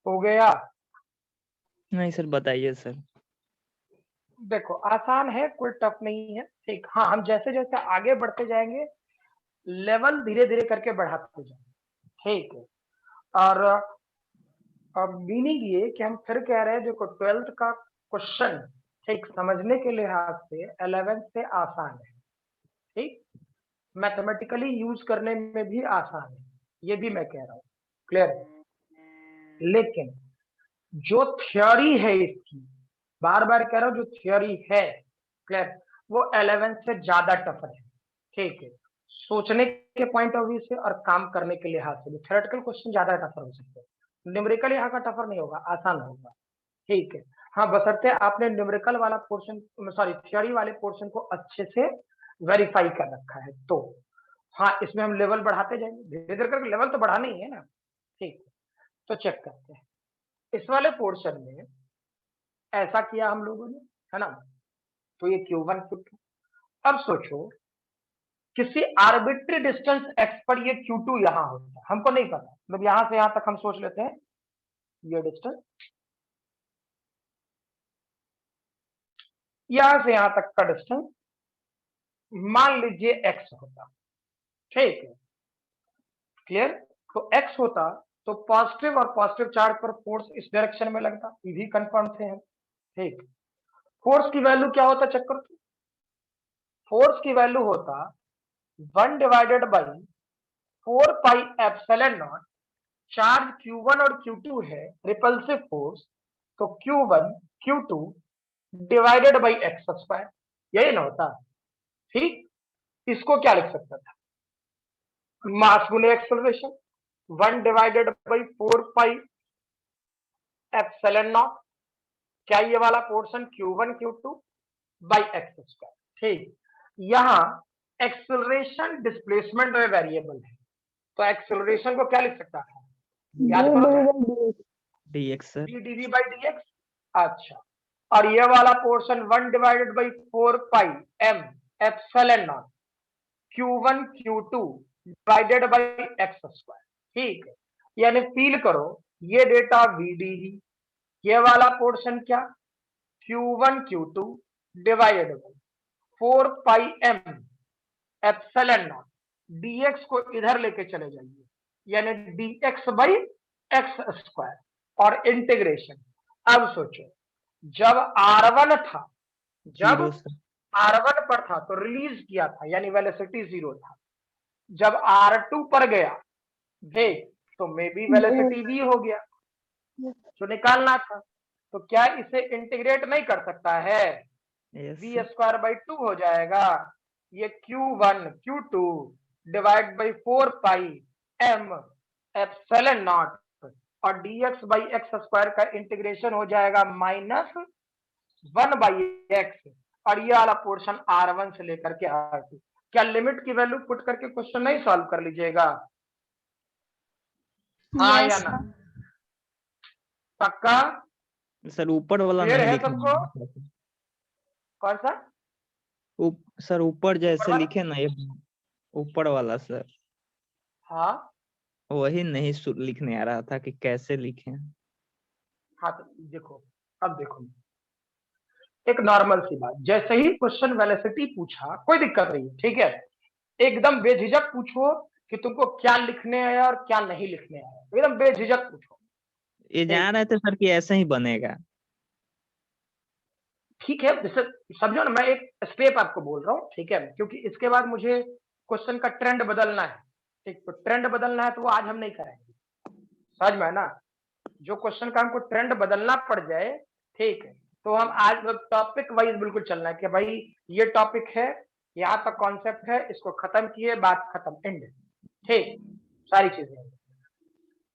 Speaker 1: हो गया?
Speaker 2: नहीं सर, बताइए सर।
Speaker 1: देखो आसान है, कोई टफ नहीं है, ठीक। हाँ, हम जैसे जैसे आगे बढ़ते जाएंगे लेवल धीरे धीरे करके बढ़ाते जाएंगे, ठीक है। और अब मीनिंग ये कि हम फिर कह रहे हैं, देखो 12th का क्वेश्चन ठीक समझने के लिहाज से 11th से आसान है, ठीक। मैथमेटिकली यूज करने में भी आसान है, ये भी मैं कह रहा हूँ, क्लियर है। लेकिन जो थ्योरी है इसकी, बार बार कह रहा हूँ, जो थ्योरी है, क्लियर, वो 11th से ज्यादा टफर है, ठीक है। सोचने के पॉइंट ऑफ व्यू से और काम करने के लिहाज से भी थ्योरेटिकल क्वेश्चन ज्यादा टफर हो सकते हैं, न्यूमेरिकल यहाँ का टफर नहीं होगा, आसान होगा, ठीक है। हाँ, बशर्ते आपने न्यूमेरिकल वाला पोर्शन, सॉरी थ्योरी वाले पोर्शन को अच्छे से वेरीफाई कर रखा है तो हाँ, इसमें हम लेवल बढ़ाते जाएंगे धीरे धीरे करके, लेवल तो बढ़ाना ही है ना, ठीक है। तो चेक करते हैं, इस वाले पोर्शन में ऐसा किया हम लोगों ने, है ना। तो ये Q1 Q2, अब सोचो किसी आर्बिट्री डिस्टेंस x पर ये Q2 यहाँ होता है, हमको नहीं पता, मतलब यहां से यहां तक हम सोच लेते हैं ये डिस्टेंस, यहां से यहां तक का डिस्टेंस मान लीजिए x होता, ठीक है, क्लियर। तो x होता तो पॉजिटिव और पॉजिटिव चार्ज पर फोर्स इस डायरेक्शन में लगता, ये भी कंफर्म थे हम, ठीक। फोर्स की वैल्यू क्या होता, चेक करो, फोर्स की वैल्यू होता 1 divided by 4 pi epsilon not, charge Q1 और Q2 है, रिपल्सिव फोर्स, तो Q1 Q2 divided by x square, यही ना होता, ठीक। इसको क्या लिख सकता था, मास गुने acceleration, 1 divided by 4 pi epsilon not, क्या ये वाला portion Q1 Q2 by x square, ठीक। यहां एक्सेलरेशन डिस्प्लेसमेंट में वेरिएबल है, तो एक्सेलरेशन को क्या लिख सकता है, याद करो,
Speaker 2: dx sir.
Speaker 1: dv by dx, अच्छा। और ये वाला portion 1 divided by 4 pi m epsilon not Q1 Q2 divided by x square, ठीक है। यानी फील करो ये डेटा VDV, ये वाला पोर्शन क्या, Q1 Q2 divided by 4 pi m epsilon not, dx को इधर लेके चले जाइए, यानी dx बाई एक्स स्क्वायर, और इंटीग्रेशन। अब सोचो जब R1 था, जब
Speaker 2: जीरो सर।
Speaker 1: R1 पर था तो रिलीज किया था, यानी वेलोसिटी 0 था, जब R2 पर गया देख तो मे बी वेलोसिटी v हो गया, जो निकालना था। तो क्या इसे इंटीग्रेट नहीं कर सकता है,
Speaker 2: yes
Speaker 1: v
Speaker 2: sir.
Speaker 1: Square by 2 हो जाएगा, ये Q1 Q2 divide by 4 pi m epsilon not, और dx बाई एक्स स्क्वायर का इंटीग्रेशन हो जाएगा माइनस 1/x और ये वाला पोर्शन R1 से लेकर के R2। क्या लिमिट की वैल्यू पुट करके क्वेश्चन नहीं सॉल्व कर लीजिएगा? हाँ या
Speaker 3: Yes,
Speaker 1: ना?
Speaker 3: sir.
Speaker 1: पक्का?
Speaker 7: सर ऊपर वाला
Speaker 1: क्लियर
Speaker 7: नहीं
Speaker 1: है
Speaker 7: लिखना
Speaker 1: सबको?
Speaker 7: है।
Speaker 1: कौन सा?
Speaker 7: सर ऊपर जैसे
Speaker 1: वाला?
Speaker 7: लिखे ना ये ऊपर वाला सर,
Speaker 1: हाँ
Speaker 7: वही नहीं लिखने आ रहा था कि कैसे लिखें।
Speaker 1: हाँ, तो देखो, अब देखो, एक नॉर्मल सी बात, जैसे ही क्वेश्चन वेलोसिटी पूछा कोई दिक्कत नहीं, ठीक है, एकदम बेझिझक पूछो कि तुमको क्या लिखने आया और क्या नहीं लिखने आया, एकदम बेझिझक पूछो।
Speaker 7: ये जान रहे थे सर कि ऐसे ही बनेगा।
Speaker 1: ठीक है, जैसे समझो ना, मैं एक स्टेप आपको बोल रहा हूँ, ठीक है, क्योंकि इसके बाद मुझे क्वेश्चन का ट्रेंड बदलना है, ठीक, तो ट्रेंड बदलना है तो वो आज हम नहीं करेंगे, समझ में है ना? जो क्वेश्चन का हमको ट्रेंड बदलना पड़ जाए, ठीक है, तो हम आज टॉपिक वाइज बिल्कुल चलना है कि भाई ये टॉपिक है, यहाँ तक कॉन्सेप्ट है, इसको खत्म किए, बात खत्म, एंड, ठीक, सारी चीजें।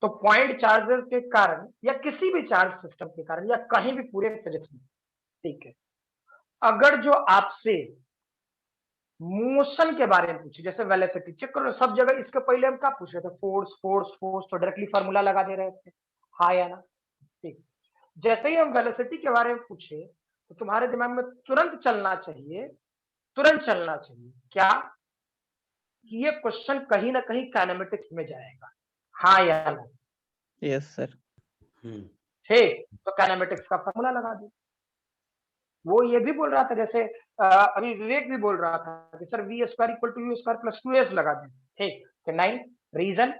Speaker 1: तो पॉइंट चार्जेस के कारण या किसी भी चार्ज सिस्टम के कारण या कहीं भी पूरे फिजिक्स में, ठीक है, अगर जो आपसे मोशन के बारे में पूछे, जैसे वेलोसिटी, चेक करो सब जगह इसके पहले हम क्या पूछ रहे थे, फोर्स फोर्स फोर्स, तो डायरेक्टली फार्मूला लगा दे रहे थे, हाँ या ना? ठीक, जैसे ही हम वेलोसिटी के बारे में पूछे तो तुम्हारे दिमाग में तुरंत चलना चाहिए, तुरंत चलना चाहिए क्या, कि ये क्वेश्चन कहीं ना कहीं काइनेमेटिक्स में जाएगा, हाँ या ना?
Speaker 7: Yes sir.
Speaker 1: ठीक, तो काइनेमेटिक्स का फार्मूला लगा दो। वो ये भी बोल रहा था, जैसे अभी विवेक भी बोल रहा था कि sir V square equal to you square plus 2s लगा दें, ठीक, तो नहीं, रीजन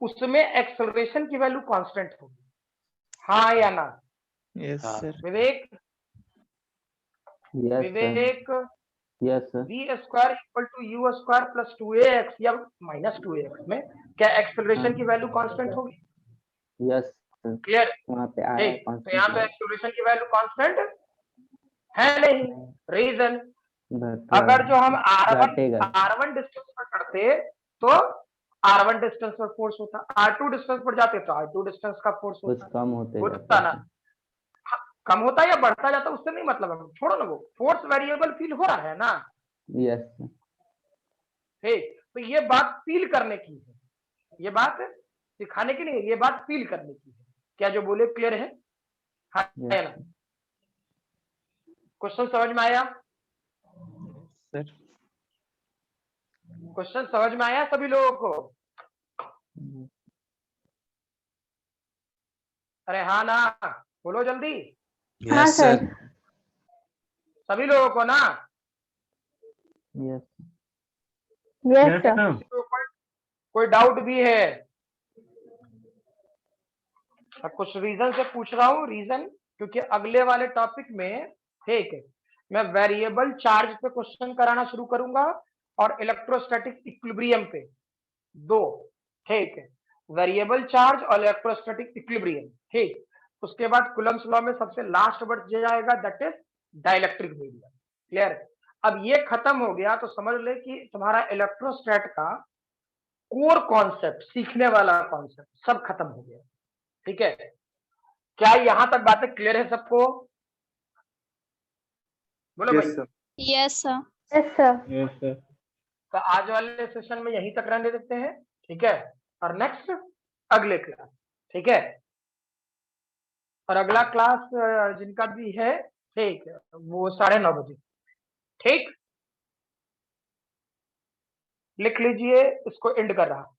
Speaker 1: उसमें एक्सेलरेशन की वैल्यू कांस्टेंट होगी, हाँ या ना?
Speaker 7: Yes sir.
Speaker 1: Vivek,
Speaker 9: yes sir,
Speaker 1: Vivek,
Speaker 9: yes sir,
Speaker 1: V square equal to you square plus 2ax या माइनस 2ax में क्या एक्सेलरेशन की वैल्यू कांस्टेंट होगी?
Speaker 9: Yes sir,
Speaker 1: clear?
Speaker 9: वहाँ पे आ रहा है
Speaker 1: ठीक, तो यहाँ पे एक्सेलरेशन की वैल्यू कांस्टेंट है नहीं, रीजन अगर जो हम R1 डिस्टेंस पर करते तो R1 डिस्टेंस पर फोर्स होता, R2 डिस्टेंस पर जाते तो R2 डिस्टेंस का फोर्स
Speaker 9: कुछ
Speaker 1: होता,
Speaker 9: कम होते
Speaker 1: होता ना, कम होता या बढ़ता जाता उससे नहीं मतलब, हम छोड़ो ना, वो फोर्स वेरिएबल फील हो रहा है ना?
Speaker 9: यस सर,
Speaker 1: ठीक, तो ये बात फील करने की है, ये बात सिखाने की नहीं है, ये बात फील करने की है। क्या जो बोले क्लियर है? हाँ है ना? क्वेश्चन समझ में आया?
Speaker 7: सर
Speaker 1: क्वेश्चन समझ में आया सभी लोगों को? अरे हाँ ना, बोलो जल्दी।
Speaker 4: Yes sir.
Speaker 1: सभी लोगों को ना?
Speaker 9: Yes
Speaker 2: yes sir.
Speaker 1: कोई डाउट भी है? कुछ रीजन से पूछ रहा हूँ, रीजन क्योंकि अगले वाले टॉपिक में, ठीक है, मैं वेरिएबल चार्ज पे क्वेश्चन कराना शुरू करूंगा और इलेक्ट्रोस्टैटिक इक्विलिब्रियम पे, दो, ठीक है, वेरिएबल चार्ज और इलेक्ट्रोस्टैटिक इक्विलिब्रियम, ठीक, उसके बाद कूलम्ब्स लॉ में सबसे लास्ट वर्ड जाएगा, that is dielectric medium. Clear? अब ये खत्म हो गया तो समझ ले कि तुम्हारा इलेक्ट्रोस्टैट का कोर कॉन्सेप्ट, सीखने वाला कॉन्सेप्ट सब खत्म हो गया, ठीक है? क्या यहां तक बातें क्लियर है सबको? बोलो भाई।
Speaker 3: Yes, sir.
Speaker 2: Yes sir.
Speaker 1: तो आज वाले सेशन में यहीं तक रहने देते हैं, ठीक है, और नेक्स्ट अगले क्लास, ठीक है, और अगला क्लास जिनका भी है, ठीक है, वो 9:30 बजे, ठीक, लिख लीजिए, इसको एंड कर रहा।